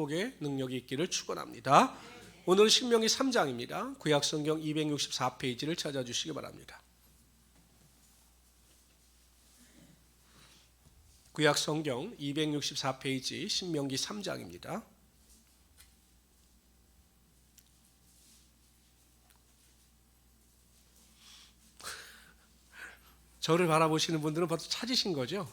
회복의 능력이 있기를 축원합니다. 오늘은 신명기 3장입니다. 구약성경 264페이지를 찾아주시기 바랍니다. 구약성경 264페이지 신명기 3장입니다. 저를 바라보시는 분들은 벌써 찾으신 거죠?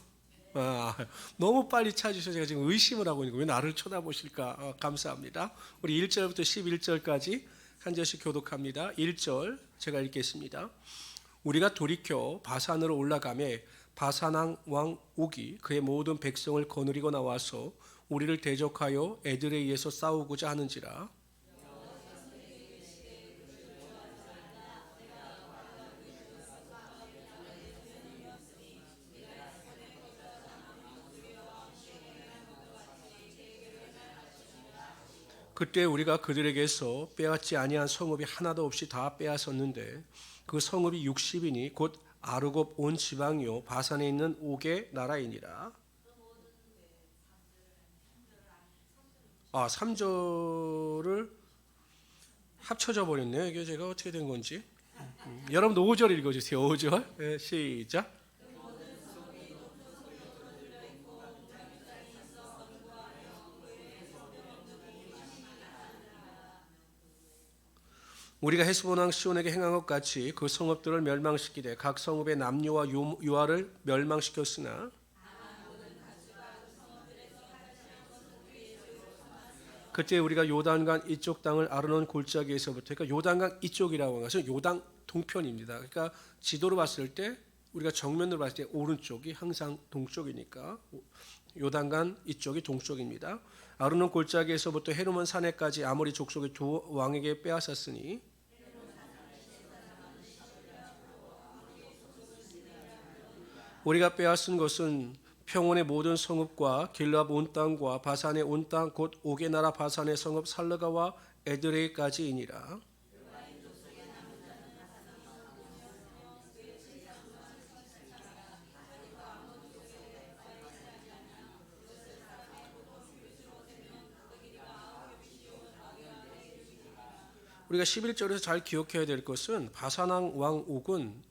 너무 빨리 찾으셔서 제가 지금 의심을 하고 있는 거예요. 왜 나를 쳐다보실까? 감사합니다. 우리 1절부터 11절까지 한 절씩 교독합니다. 1절 제가 읽겠습니다. 우리가 돌이켜 바산으로 올라가매 바산 왕 옥이 그의 모든 백성을 거느리고 나와서 우리를 대적하여 에드레이에서 싸우고자 하는지라. 그때 우리가 그들에게서 빼앗지 아니한 성읍이 하나도 없이 다 빼앗았는데 그 성읍이 60이니 곧 아르곱 온 지방이요 바산에 있는 옥의 나라이니라. 3절을 합쳐져 버렸네요. 이게 제가 어떻게 된 건지. 여러분도 5절 읽어주세요. 5절. 네, 시작. 우리가 헤스본 왕 시온에게 행한 것 같이 그 성읍들을 멸망시키되 각 성읍의 남녀와 유아를 멸망시켰으나 그때 우리가 요단강 이쪽 땅을 아르논 골짜기에서부터, 그러니까 요단강 이쪽이라고 하는 것은 요단 동편입니다. 그러니까 지도로 봤을 때 우리가 정면으로 봤을 때 오른쪽이 항상 동쪽이니까 요단강 이쪽이 동쪽입니다. 아르논 골짜기에서부터 헤르몬 산에까지 아모리 족속의 두 왕에게 빼앗았으니 우리가 빼앗은 것은 평원의 모든 성읍과 길르압 온 땅과 바산의 온 땅 곧 옥의 나라 바산의 성읍 살르가와 에드레이까지이니라. 우리가 11절에서 잘 기억해야 될 것은 바산 왕 옥은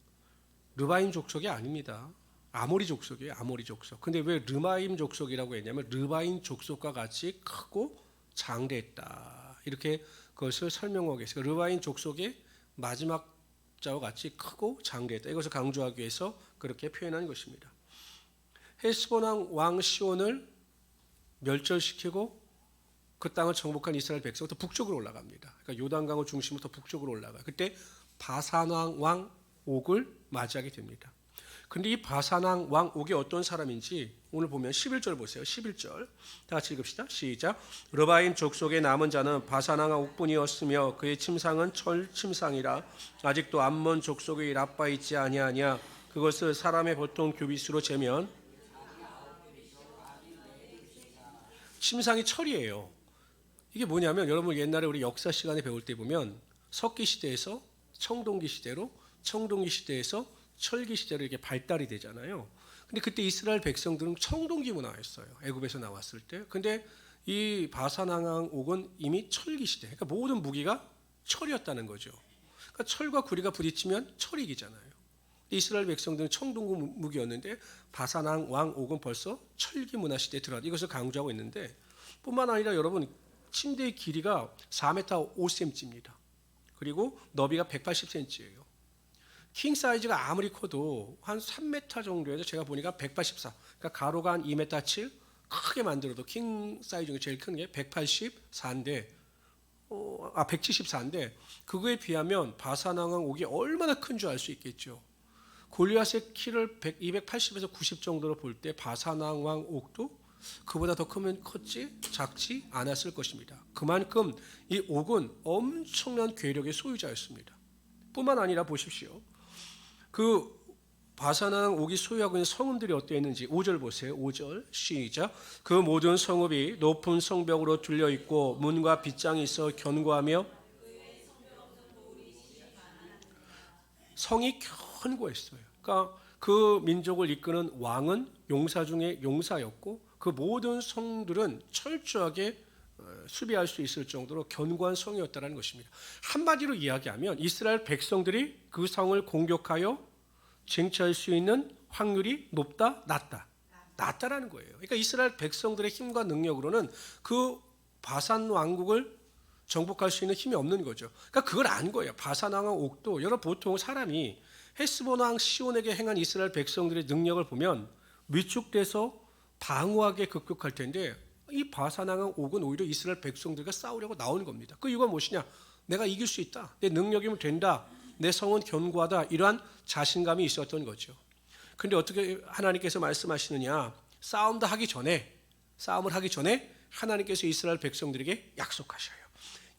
르바임 족속이 아닙니다. 아모리 족속이에요. 아모리 족속. 근데 왜 르바임 족속이라고 했냐면 르바임 족속과 같이 크고 장대했다. 이렇게 그것을 설명하고 계세요. 르바임 족속의 마지막 자와 같이 크고 장대했다. 이것을 강조하기 위해서 그렇게 표현한 것입니다. 헤스본 왕 시온을 멸절시키고 그 땅을 정복한 이스라엘 백성부터 북쪽으로 올라갑니다. 그러니까 요단강을 중심부터 북쪽으로 올라가요. 그때 바산 왕 옥을 맞이하게 됩니다. 근데 이 바산 왕 옥이 어떤 사람인지 오늘 보면 11절 보세요. 11절 다 같이 읽읍시다. 시작. 르바임 족속의 남은 자는 바산 왕 옥뿐이었으며 그의 침상은 철 침상이라 아직도 암몬 족속의 라빠 있지 아니하냐. 그것을 사람의 보통 규빗으로 재면 침상이 철이에요. 이게 뭐냐면 여러분 옛날에 우리 역사 시간에 배울 때 보면 석기 시대에서 청동기 시대로, 청동기 시대에서 철기 시대로 이렇게 발달이 되잖아요. 근데 그때 이스라엘 백성들은 청동기 문화였어요. 애굽에서 나왔을 때. 근데 이 바산 왕 옥은 이미 철기 시대. 그러니까 모든 무기가 철이었다는 거죠. 그러니까 철과 구리가 부딪히면 철이 이기잖아요. 이스라엘 백성들은 청동기 무기였는데 바산 왕 옥은 벌써 철기 문화 시대에 들어왔다. 이것을 강조하고 있는데 뿐만 아니라 여러분 침대의 길이가 4m 5cm입니다. 그리고 너비가 180cm예요. 킹 사이즈가 아무리 커도 한 3m 정도에서 제가 보니까 184. 그러니까 가로가 한 2m 7 크게 만들어도 킹 사이즈 중에 제일 큰 게 184인데 174인데 그거에 비하면 바산 왕 옥이 얼마나 큰 줄 알 수 있겠죠. 골리앗의 키를 280에서 90 정도로 볼 때 바산 왕 옥도 그보다 더 크면 컸지 작지 않았을 것입니다. 그만큼 이 옥은 엄청난 괴력의 소유자였습니다. 뿐만 아니라 보십시오. 그 바산 왕 옥이 소유하고 있는 성읍들이 어땠는지 5절 보세요. 5절 시작. 그 모든 성읍이 높은 성벽으로 둘려 있고 문과 빗장이 있어 견고하며 성이 견고했어요. 그러니까 그 민족을 이끄는 왕은 용사 중에 용사였고 그 모든 성들은 철저하게 수비할 수 있을 정도로 견고한 성이었다는 것입니다. 한마디로 이야기하면 이스라엘 백성들이 그 성을 공격하여 쟁취할 수 있는 확률이 높다, 낮다? 낮다라는 거예요. 그러니까 이스라엘 백성들의 힘과 능력으로는 그 바산 왕국을 정복할 수 있는 힘이 없는 거죠. 그러니까 그걸 안 거예요. 바산 왕 옥도 여러분 보통 사람이 헤스본 왕 시온에게 행한 이스라엘 백성들의 능력을 보면 위축돼서 방어하게 급격할 텐데 이 바산 왕 옥은 오히려 이스라엘 백성들과 싸우려고 나오는 겁니다. 그 이유가 무엇이냐? 내가 이길 수 있다. 내 능력이면 된다. 내 성은 견고하다. 이러한 자신감이 있었던 거죠. 그런데 어떻게 하나님께서 말씀하시느냐? 싸움을 하기 전에 하나님께서 이스라엘 백성들에게 약속하셔요.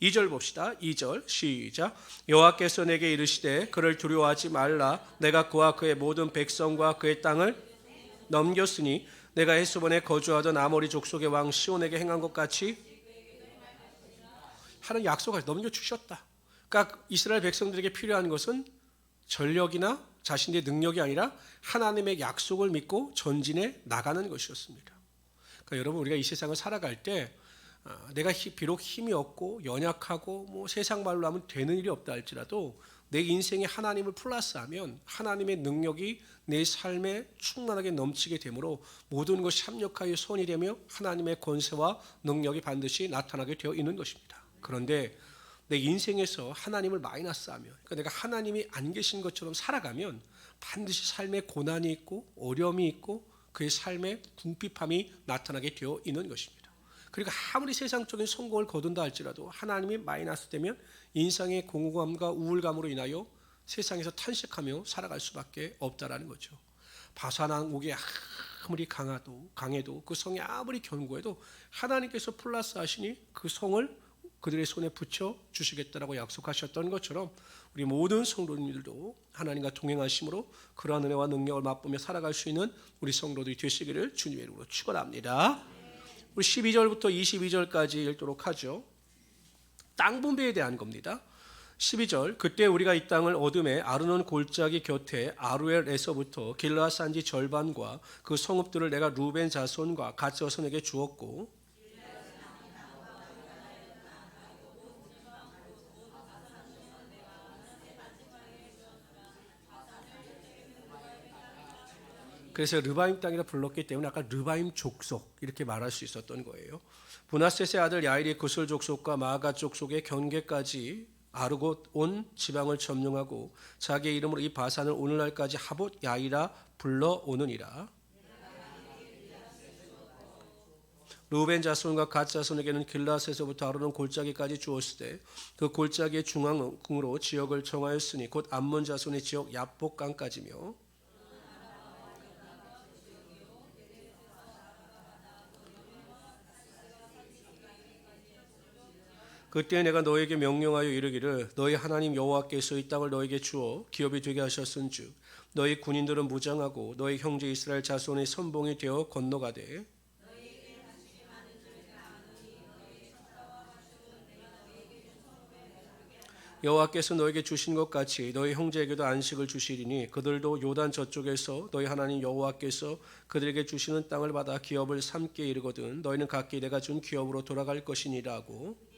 2절 봅시다. 2절 시작. 여호와께서 내게 이르시되 그를 두려워하지 말라. 내가 그와 그의 모든 백성과 그의 땅을 넘겼으니 내가 헤스본에 거주하던 아모리 족속의 왕 시온에게 행한 것 같이 하는 약속을 넘겨주셨다. 그러니까 이스라엘 백성들에게 필요한 것은 전력이나 자신의 능력이 아니라 하나님의 약속을 믿고 전진해 나가는 것이었습니다. 그러니까 여러분 우리가 이 세상을 살아갈 때 내가 비록 힘이 없고 연약하고 뭐 세상 말로 하면 되는 일이 없다 할지라도 내 인생에 하나님을 플러스하면 하나님의 능력이 내 삶에 충만하게 넘치게 되므로 모든 것이 합력하여 손이 되며 하나님의 권세와 능력이 반드시 나타나게 되어 있는 것입니다. 그런데 내 인생에서 하나님을 마이너스하면, 그러니까 내가 하나님이 안 계신 것처럼 살아가면 반드시 삶에 고난이 있고 어려움이 있고 그의 삶에 궁핍함이 나타나게 되어 있는 것입니다. 그러니까 아무리 세상적인 성공을 거둔다 할지라도 하나님이 마이너스 되면 인생의 공허감과 우울감으로 인하여 세상에서 탄식하며 살아갈 수밖에 없다라는 거죠. 바산 왕국이 아무리 강해도 그 성이 아무리 견고해도 하나님께서 플러스 하시니 그 성을 그들의 손에 붙여 주시겠다라고 약속하셨던 것처럼 우리 모든 성도님들도 하나님과 동행하심으로 그러한 은혜와 능력을 맛보며 살아갈 수 있는 우리 성도들이 되시기를 주님의 이름으로 축원합니다. 우리 12절부터 22절까지 읽도록 하죠. 땅 분배에 대한 겁니다. 12절 그때 우리가 이 땅을 얻음에 아르논 골짜기 곁에 아루엘에서부터 길르앗 산지 절반과 그 성읍들을 내가 루벤 자손과 갓 자손에게 주었고 그래서 르바임 땅이라 불렀기 때문에 아까 르바임 족속 이렇게 말할 수 있었던 거예요. 브나셋의 아들 야일이 구슬 족속과 마가 족속의 경계까지 아르고 온 지방을 점령하고 자기의 이름으로 이 바산을 오늘날까지 하봇 야이라 불러오느니라. 루벤 자손과 갓 자손에게는 길라앗에서부터 아르논 골짜기까지 주었을 때 그 골짜기의 중앙으로 지역을 정하였으니 곧 암몬 자손의 지역 야복강까지며 그때 내가 너에게 명령하여 이르기를 너희 하나님 여호와께서 이 땅을 너에게 주어 기업이 되게 하셨은즉 너희 군인들은 무장하고 너희 형제 이스라엘 자손의 선봉이 되어 건너가되 여호와께서 너에게 주신 것 같이 너희 형제에게도 안식을 주시리니 그들도 요단 저쪽에서 너희 하나님 여호와께서 그들에게 주시는 땅을 받아 기업을 삼게 이르거든 너희는 각기 내가 준 기업으로 돌아갈 것이니라고.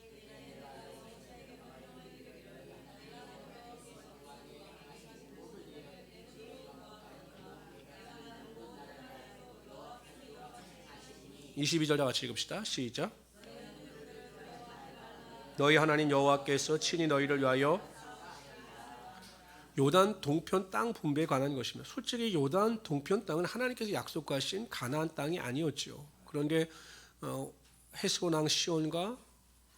(22절) 다 같이 읽읍시다. 시작. 너희 하나님 여호와께서 친히 너희를 위하여 요단 동편 땅 분배에 관한 것입니다. 솔직히 요단 동편 땅은 하나님께서 약속하신 가나안 땅이 아니었죠. 그런데 헤스본 왕 시온과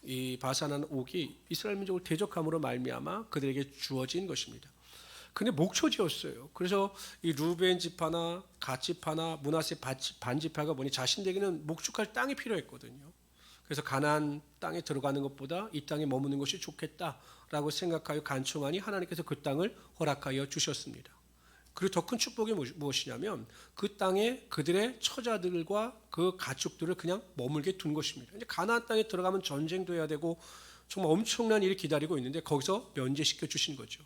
이 바산 왕 옥이 이스라엘 민족을 대적함으로 말미암아 그들에게 주어진 것입니다. 근데 목초지였어요. 그래서 이 루벤 지파나 갓 지파나 므낫세 반 지파가 보니 자신들에게는 목축할 땅이 필요했거든요. 그래서 가나안 땅에 들어가는 것보다 이 땅에 머무는 것이 좋겠다라고 생각하여 간청하니 하나님께서 그 땅을 허락하여 주셨습니다. 그리고 더 큰 축복이 무엇이냐면 그 땅에 그들의 처자들과 그 가축들을 그냥 머물게 둔 것입니다. 이제 가나안 땅에 들어가면 전쟁도 해야 되고 정말 엄청난 일이 기다리고 있는데 거기서 면제시켜 주신 거죠.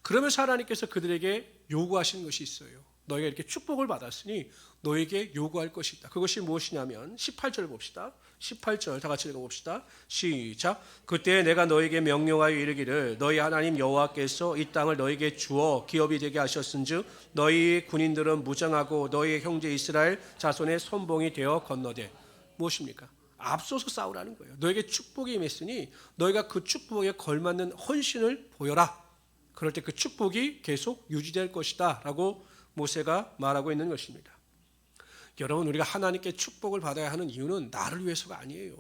그러면서 하나님께서 그들에게 요구하신 것이 있어요. 너희가 이렇게 축복을 받았으니 너에게 요구할 것이 있다. 그것이 무엇이냐면 18절 봅시다. 18절 다 같이 읽어봅시다. 시작. 그때 내가 너에게 명령하여 이르기를 너희 하나님 여호와께서 이 땅을 너에게 주어 기업이 되게 하셨은즉 너희 군인들은 무장하고 너희 형제 이스라엘 자손의 선봉이 되어 건너되. 무엇입니까? 앞서서 싸우라는 거예요. 너에게 축복이 임했으니 너희가 그 축복에 걸맞는 헌신을 보여라. 그럴 때 그 축복이 계속 유지될 것이다 라고 모세가 말하고 있는 것입니다. 여러분, 우리가 하나님께 축복을 받아야 하는 이유는 나를 위해서가 아니에요.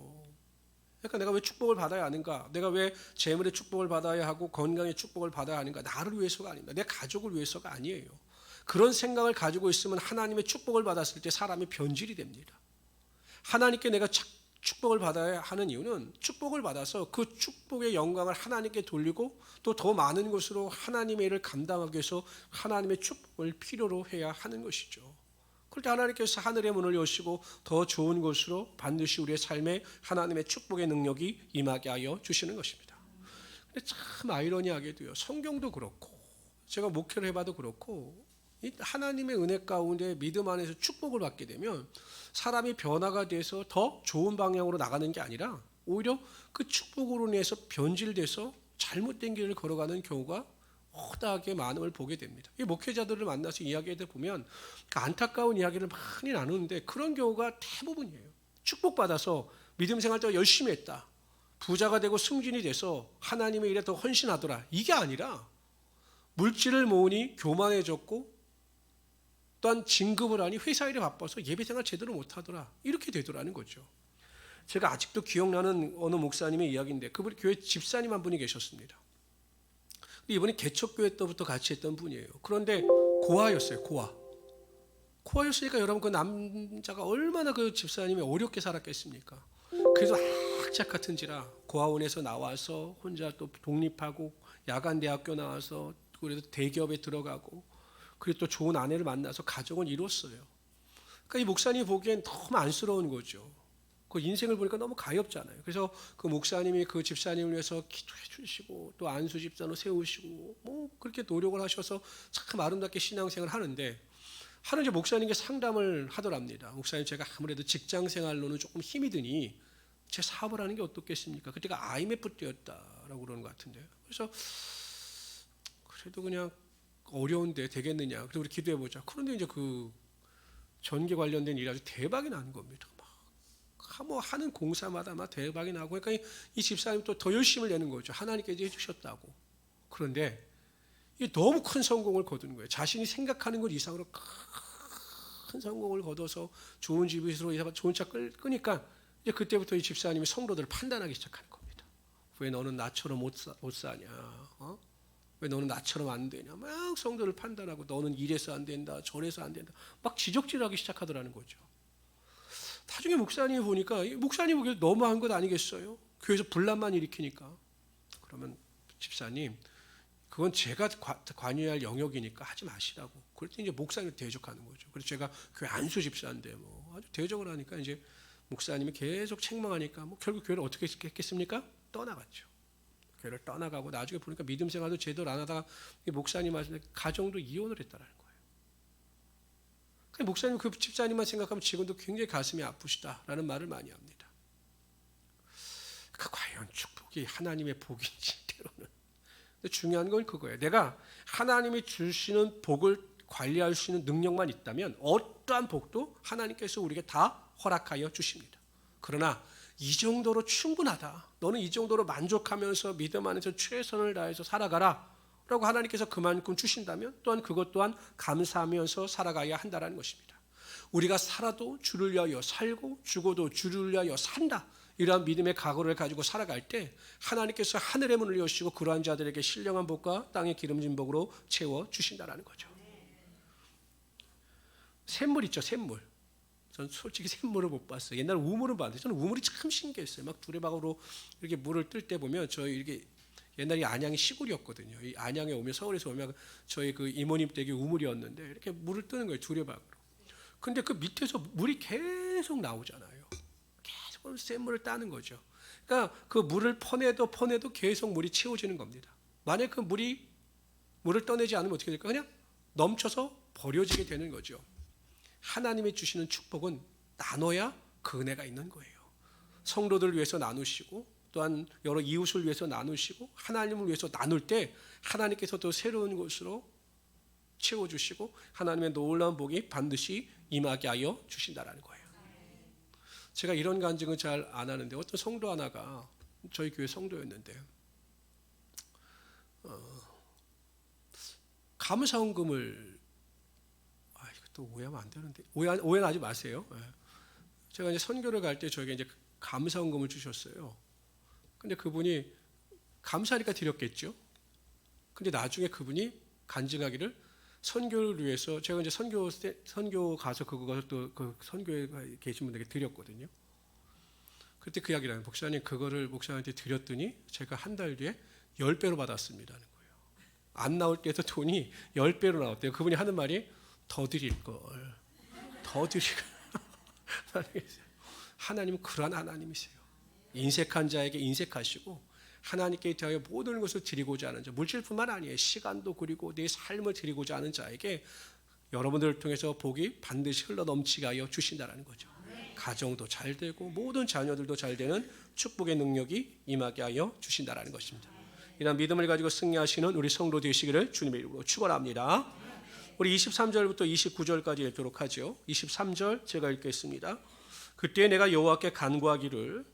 그러니까 내가 왜 축복을 받아야 하는가? 내가 왜 재물의 축복을 받아야 하고 건강의 축복을 받아야 하는가? 나를 위해서가 아닙니다. 내 가족을 위해서가 아니에요. 그런 생각을 가지고 있으면 하나님의 축복을 받았을 때 사람이 변질이 됩니다. 하나님께 내가 축복을 받아야 하는 이유는 축복을 받아서 그 축복의 영광을 하나님께 돌리고 또 더 많은 것으로 하나님의 일을 감당하기 위해서 하나님의 축복을 필요로 해야 하는 것이죠. 그럴 때 하나님께서 하늘의 문을 여시고 더 좋은 것으로 반드시 우리의 삶에 하나님의 축복의 능력이 임하게 하여 주시는 것입니다. 근데 참 아이러니하게도요, 성경도 그렇고 제가 목회를 해봐도 그렇고 이 하나님의 은혜 가운데 믿음 안에서 축복을 받게 되면 사람이 변화가 돼서 더 좋은 방향으로 나가는 게 아니라 오히려 그 축복으로 인해서 변질돼서 잘못된 길을 걸어가는 경우가 허다하게 많음을 보게 됩니다. 이 목회자들을 만나서 이야기하다 보면 그 안타까운 이야기를 많이 나누는데 그런 경우가 대부분이에요. 축복받아서 믿음 생활 때 열심히 했다. 부자가 되고 승진이 돼서 하나님의 일에 더 헌신하더라. 이게 아니라 물질을 모으니 교만해졌고 또한 진급을 하니 회사 일에 바빠서 예배생활 제대로 못하더라. 이렇게 되더라는 거죠. 제가 아직도 기억나는 어느 목사님의 이야기인데 그분이 교회 집사님 한 분이 계셨습니다. 이분이 개척교회 때부터 같이 했던 분이에요. 그런데 고아였어요. 고아였으니까 여러분 그 남자가 얼마나 그 집사님이 어렵게 살았겠습니까? 그래서 악착 같은지라 고아원에서 나와서 혼자 또 독립하고 야간 대학교 나와서 그래도 대기업에 들어가고 그리고 또 좋은 아내를 만나서 가정을 이뤘어요. 그러니까 이 목사님이 보기엔 너무 안쓰러운 거죠. 그 인생을 보니까 너무 가엾잖아요. 그래서 그 목사님이 그 집사님을 위해서 기도해 주시고 또 안수 집사로 세우시고 뭐 그렇게 노력을 하셔서 참 아름답게 신앙생활을 하는데 하는 이제 목사님께 상담을 하더랍니다. 목사님, 제가 아무래도 직장 생활로는 조금 힘이 드니 제 사업을 하는 게 어떻겠습니까? 그때가 IMF 때였다라고 그러는 것 같은데 그래서 그래도 그냥 어려운데 되겠느냐. 그래서 우리 기도해보자. 그런데 이제 그 전기 관련된 일이 아주 대박이 나는 겁니다. 뭐 하는 공사마다 막 대박이 나고 그러니까 이 집사님 또 더 열심을 내는 거죠. 하나님께서 해주셨다고. 그런데 이게 너무 큰 성공을 거두는 거예요. 자신이 생각하는 것 이상으로 큰 성공을 거둬서 좋은 집으로 좋은 차 끄니까 이제 그때부터 이 집사님이 성도들을 판단하기 시작하는 겁니다. 왜 너는 나처럼 못 사냐? 왜 너는 나처럼 안 되냐? 막 성도를 판단하고 너는 이래서 안 된다, 저래서 안 된다. 막 지적질하기 시작하더라는 거죠. 나중에 목사님이 보니까 목사님 보기에도 너무한 것 아니겠어요? 교회에서 분란만 일으키니까. 그러면 집사님, 그건 제가 관여할 영역이니까 하지 마시라고. 그럴 때 이제 목사님을 대적하는 거죠. 그래서 제가 교회 안수 집사인데 뭐 아주 대적을 하니까 이제 목사님이 계속 책망하니까 뭐 결국 교회를 어떻게 했겠습니까? 떠나갔죠. 교회를 떠나가고 나중에 보니까 믿음 생활도 제대로 안 하다가 목사님 하시는데 가정도 이혼을 했다라는 거예요. 목사님 그 집사님만 생각하면 지금도 굉장히 가슴이 아프시다라는 말을 많이 합니다. 그 과연 축복이 하나님의 복인지 때로는. 근데 중요한 건 그거예요. 내가 하나님이 주시는 복을 관리할 수 있는 능력만 있다면 어떠한 복도 하나님께서 우리에게 다 허락하여 주십니다. 그러나 이 정도로 충분하다. 너는 이 정도로 만족하면서 믿음 안에서 최선을 다해서 살아가라. 라고 하나님께서 그만큼 주신다면 또한 그것 또한 감사하면서 살아가야 한다는 것입니다. 우리가 살아도 주를 위하여 살고 죽어도 주를 위하여 산다. 이러한 믿음의 각오를 가지고 살아갈 때 하나님께서 하늘의 문을 여시고 그러한 자들에게 신령한 복과 땅의 기름진 복으로 채워주신다는 거죠. 샘물 있죠, 샘물. 전 솔직히 샘물을 못 봤어요. 옛날에 우물은 봤는데 저는 우물이 참 신기했어요. 막 두레박으로 이렇게 물을 뜰 때 보면 저희 이렇게 옛날에 안양이 시골이었거든요. 이 안양에 오면 서울에서 오면 저희 그 이모님 댁이 우물이었는데 이렇게 물을 뜨는 거예요. 두레박으로. 근데 그 밑에서 물이 계속 나오잖아요. 계속 샘물을 따는 거죠. 그러니까 그 물을 퍼내도 계속 물이 채워지는 겁니다. 만약 그 물을 떠내지 않으면 어떻게 될까? 그냥 넘쳐서 버려지게 되는 거죠. 하나님이 주시는 축복은 나눠야 그 은혜가 있는 거예요. 성도들을 위해서 나누시고 또한 여러 이웃을 위해서 나누시고 하나님을 위해서 나눌 때 하나님께서 또 새로운 것으로 채워주시고 하나님의 놀라운 복이 반드시 임하게 하여 주신다라는 거예요. 제가 이런 간증은 잘 안 하는데 어떤 성도 하나가 저희 교회 성도였는데 감사원금을 이것도 오해하면 안 되는데 오해는 하지 마세요. 제가 이제 선교를 갈 때 저에게 이제 감사원금을 주셨어요. 근데 그분이 감사하니까 드렸겠죠. 근데 나중에 그분이 간증하기를 선교를 위해서 제가 이제 선교 가서 그것을 또 그 선교에 계신 분들에게 드렸거든요. 그때 그 이야기를 하는 목사님 그거를 목사님한테 드렸더니 제가 한 달 뒤에 10배로 받았습니다는 거예요. 안 나올 때도 돈이 10배로 나왔대요. 그분이 하는 말이 더 드릴 걸. 더 드릴 걸. 하나님은 그러한 하나님이세요. 인색한 자에게 인색하시고 하나님께 대하여 모든 것을 드리고자 하는 자, 물질뿐만 아니에요. 시간도 그리고 내 삶을 드리고자 하는 자에게 여러분들을 통해서 복이 반드시 흘러 넘치게 하여 주신다는 거죠. 가정도 잘 되고 모든 자녀들도 잘 되는 축복의 능력이 임하게 하여 주신다는 것입니다. 이런 믿음을 가지고 승리하시는 우리 성도 되시기를 주님의 이름으로 축원합니다. 우리 23절부터 29절까지 읽도록 하죠. 23절 제가 읽겠습니다. 그때 내가 여호와께 간구하기를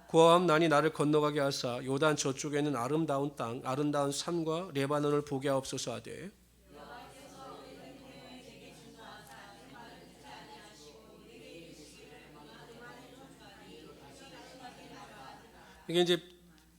구하옵나니 나를 건너가게 하사 요단 저쪽에 있는 아름다운 땅 아름다운 산과 레바논을 보게 하옵소서 하되 이게 이제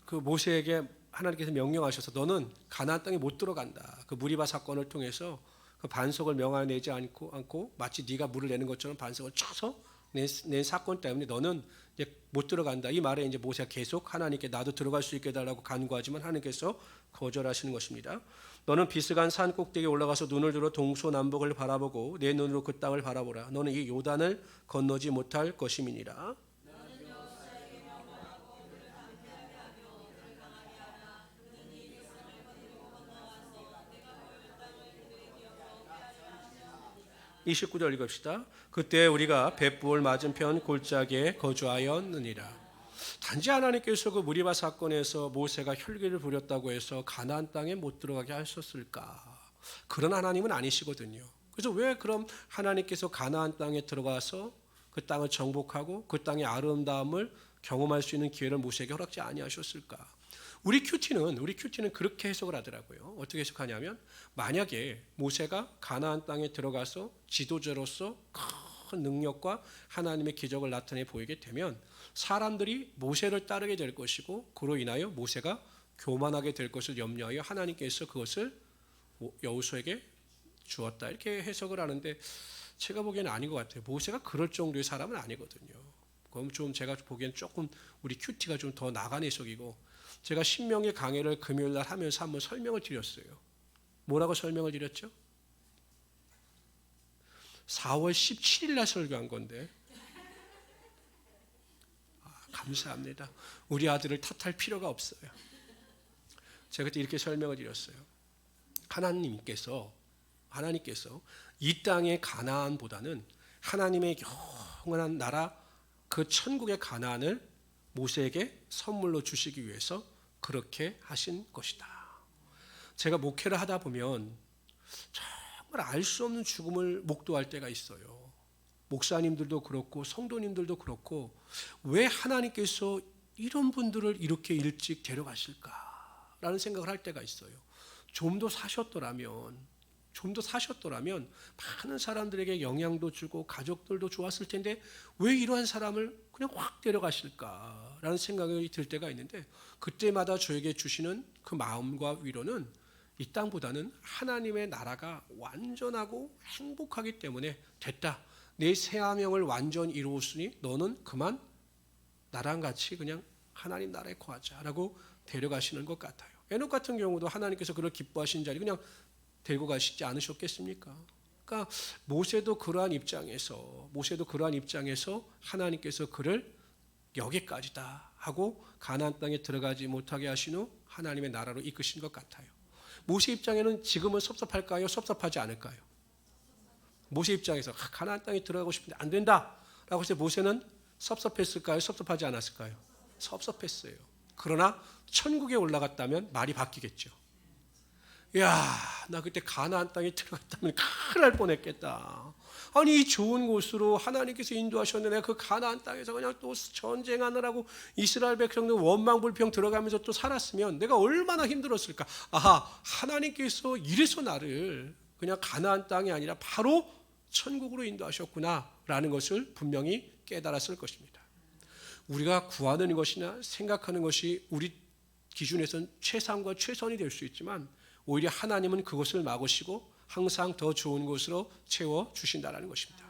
그 모세에게 하나님께서 명령하셔서 너는 가나안 땅에 못 들어간다. 그 무리바 사건을 통해서 그 반석을 명하내지 않고 마치 네가 물을 내는 것처럼 반석을 쳐서 낸 사건 때문에 너는 이제 못 들어간다. 이 말에 이제 모세가 계속 하나님께 나도 들어갈 수 있게 해달라고 간구하지만 하나님께서 거절하시는 것입니다. 너는 비스간 산 꼭대기에 올라가서 눈을 들어 동서남북을 바라보고 내 눈으로 그 땅을 바라보라. 너는 이 요단을 건너지 못할 것임이니라. (29절) 읽읍시다. 그때 우리가 벳부을 맞은편 골짜기에 거주하였느니라. 단지 하나님께서 그 무리바 사건에서 모세가 혈기를 부렸다고 해서 가나안 땅에 못 들어가게 하셨을까? 그런 하나님은 아니시거든요. 그래서 왜 그럼 하나님께서 가나안 땅에 들어가서 그 땅을 정복하고 그 땅의 아름다움을 경험할 수 있는 기회를 모세에게 허락지 아니하셨을까? 우리 큐티는 그렇게 해석을 하더라고요. 어떻게 해석하냐면 만약에 모세가 가나안 땅에 들어가서 지도자로서 큰 능력과 하나님의 기적을 나타내 보이게 되면 사람들이 모세를 따르게 될 것이고 그로 인하여 모세가 교만하게 될 것을 염려하여 하나님께서 그것을 여호수아에게 주었다 이렇게 해석을 하는데 제가 보기에는 아닌 것 같아요. 모세가 그럴 정도의 사람은 아니거든요. 그럼 좀 제가 보기엔 조금 우리 큐티가 좀 더 나간 해석이고 제가 신명기 강해를 금요일 날 하면서 한번 설명을 드렸어요. 뭐라고 설명을 드렸죠? 4월 17일 날 설교한 건데 감사합니다. 우리 아들을 탓할 필요가 없어요. 제가 그때 이렇게 설명을 드렸어요. 하나님께서 이 땅의 가나안보다는 하나님의 영원한 나라 그 천국의 가나안을 모세에게 선물로 주시기 위해서 그렇게 하신 것이다. 제가 목회를 하다 보면 정말 알 수 없는 죽음을 목도할 때가 있어요. 목사님들도 그렇고 성도님들도 그렇고 왜 하나님께서 이런 분들을 이렇게 일찍 데려가실까라는 생각을 할 때가 있어요. 좀 더 사셨더라면 많은 사람들에게 영향도 주고 가족들도 좋았을 텐데 왜 이러한 사람을 그냥 확 데려가실까라는 생각이 들 때가 있는데 그때마다 저에게 주시는 그 마음과 위로는 이 땅보다는 하나님의 나라가 완전하고 행복하기 때문에 됐다. 내 새하명을 완전히 이루었으니 너는 그만 나랑 같이 그냥 하나님 나라에 거하자라고 데려가시는 것 같아요. 에녹 같은 경우도 하나님께서 그를 기뻐하신 자리 그냥 데리고 가시지 않으셨겠습니까? 그러니까 모세도 그러한 입장에서 하나님께서 그를 여기까지다 하고 가나안 땅에 들어가지 못하게 하신 후 하나님의 나라로 이끄신 것 같아요. 모세 입장에는 지금은 섭섭할까요? 섭섭하지 않을까요? 모세 입장에서 가나안 땅에 들어가고 싶은데 안 된다라고 해서 모세는 섭섭했을까요? 섭섭하지 않았을까요? 섭섭했어요. 그러나 천국에 올라갔다면 말이 바뀌겠죠. 야, 나 그때 가나안 땅에 들어갔다면 큰일 날 뻔했겠다. 아니 이 좋은 곳으로 하나님께서 인도하셨는데 그 가나안 땅에서 그냥 또 전쟁하느라고 이스라엘 백성들 원망불평 들어가면서 또 살았으면 내가 얼마나 힘들었을까. 아하, 하나님께서 이래서 나를 그냥 가나안 땅이 아니라 바로 천국으로 인도하셨구나라는 것을 분명히 깨달았을 것입니다. 우리가 구하는 것이나 생각하는 것이 우리 기준에서는 최상과 최선이 될 수 있지만 오히려 하나님은 그것을 막으시고 항상 더 좋은 곳으로 채워주신다는 것입니다.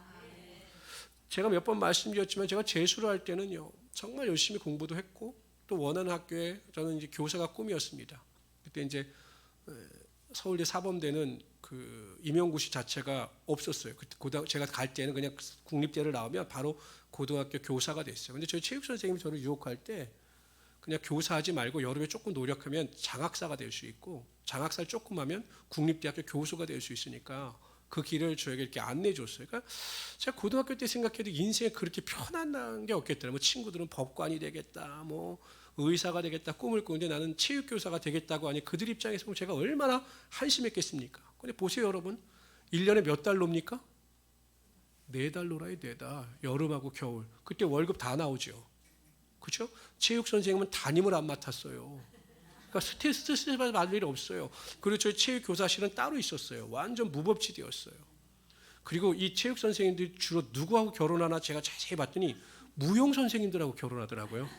제가 몇 번 말씀드렸지만 제가 재수를 할 때는요 정말 열심히 공부도 했고 또 원하는 학교에 저는 이제 교사가 꿈이었습니다. 그때 이제 서울대 사범대는 그 임용고시 자체가 없었어요. 제가 갈 때는 그냥 국립대를 나오면 바로 고등학교 교사가 됐어요. 근데 저희 체육 선생님이 저를 유혹할 때 그냥 교사하지 말고 여름에 조금 노력하면 장학사가 될 수 있고 장학사를 조금 하면 국립대학교 교수가 될 수 있으니까 그 길을 저에게 이렇게 안내해 줬어요. 그러니까 제가 고등학교 때 생각해도 인생에 그렇게 편한 게 없겠더라고요. 뭐 친구들은 법관이 되겠다, 뭐 의사가 되겠다 꿈을 꾸는데 나는 체육교사가 되겠다고 하니 그들 입장에서 보면 제가 얼마나 한심했겠습니까? 근데 보세요 여러분, 1년에 몇 달 놉니까? 4달 놀아요. 4달. 여름하고 겨울. 그때 월급 다 나오죠. 그렇죠? 체육 선생님은 담임을 안 맡았어요. 그러니까 스트레스 받을 일이 없어요. 그리고 저희 체육 교사실은 따로 있었어요. 완전 무법지대였어요. 그리고 이 체육 선생님들이 주로 누구하고 결혼하나 제가 자세히 봤더니 무용 선생님들하고 결혼하더라고요.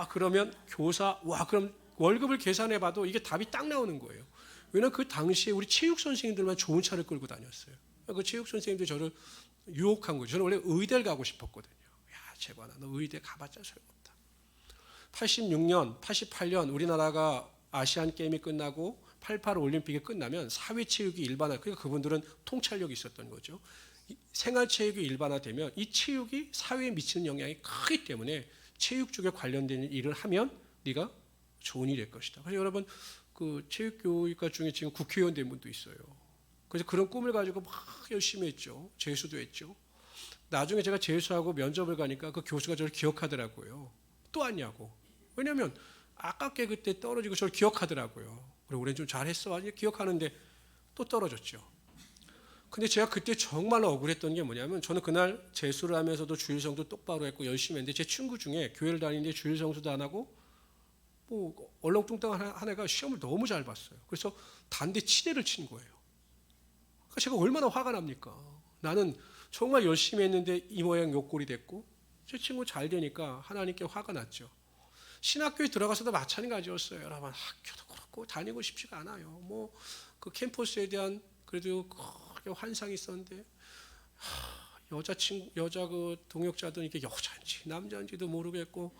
그러면 교사, 그럼 월급을 계산해 봐도 이게 답이 딱 나오는 거예요. 왜냐면 그 당시에 우리 체육 선생님들만 좋은 차를 끌고 다녔어요. 그 체육 선생님들이 저를 유혹한 거죠. 저는 원래 의대를 가고 싶었거든요. 야, 재관아, 너 의대 가봤자 소용없다. 86년, 88년 우리나라가 아시안 게임이 끝나고 88 올림픽이 끝나면 사회체육이 일반화, 그러니까 그분들은 통찰력이 있었던 거죠. 생활체육이 일반화되면 이 체육이 사회에 미치는 영향이 크기 때문에 체육 쪽에 관련된 일을 하면 네가 좋은 일이 될 것이다. 그래서 여러분 그 체육교육과 중에 지금 국회의원 된 분도 있어요. 그래서 그런 꿈을 가지고 막 열심히 했죠. 재수도 했죠. 나중에 제가 재수하고 면접을 가니까 그 교수가 저를 기억하더라고요. 또 왔냐고. 왜냐하면 아깝게 그때 떨어지고 저를 기억하더라고요. 그래, 올해 좀 잘했어. 아니 기억하는데 또 떨어졌죠. 근데 제가 그때 정말 억울했던 게 뭐냐면 저는 그날 재수를 하면서도 주일성도 똑바로 했고 열심히 했는데 제 친구 중에 교회를 다니는데 주일성수도 안 하고 뭐 얼렁뚱땅한 한 애가 시험을 너무 잘 봤어요. 그래서 단대 치대를 친 거예요. 그러니까 제가 얼마나 화가 납니까? 나는 정말 열심히 했는데 이 모양 욕골이 됐고 제 친구 잘 되니까 하나님께 화가 났죠. 신학교에 들어가서도 마찬가지였어요. 여러분 학교도 그렇고 다니고 싶지가 않아요. 뭐 그 캠퍼스에 대한 그래도 환상이 있었는데 여자 그 동역자들은 이게 여자인지 남자인지도 모르겠고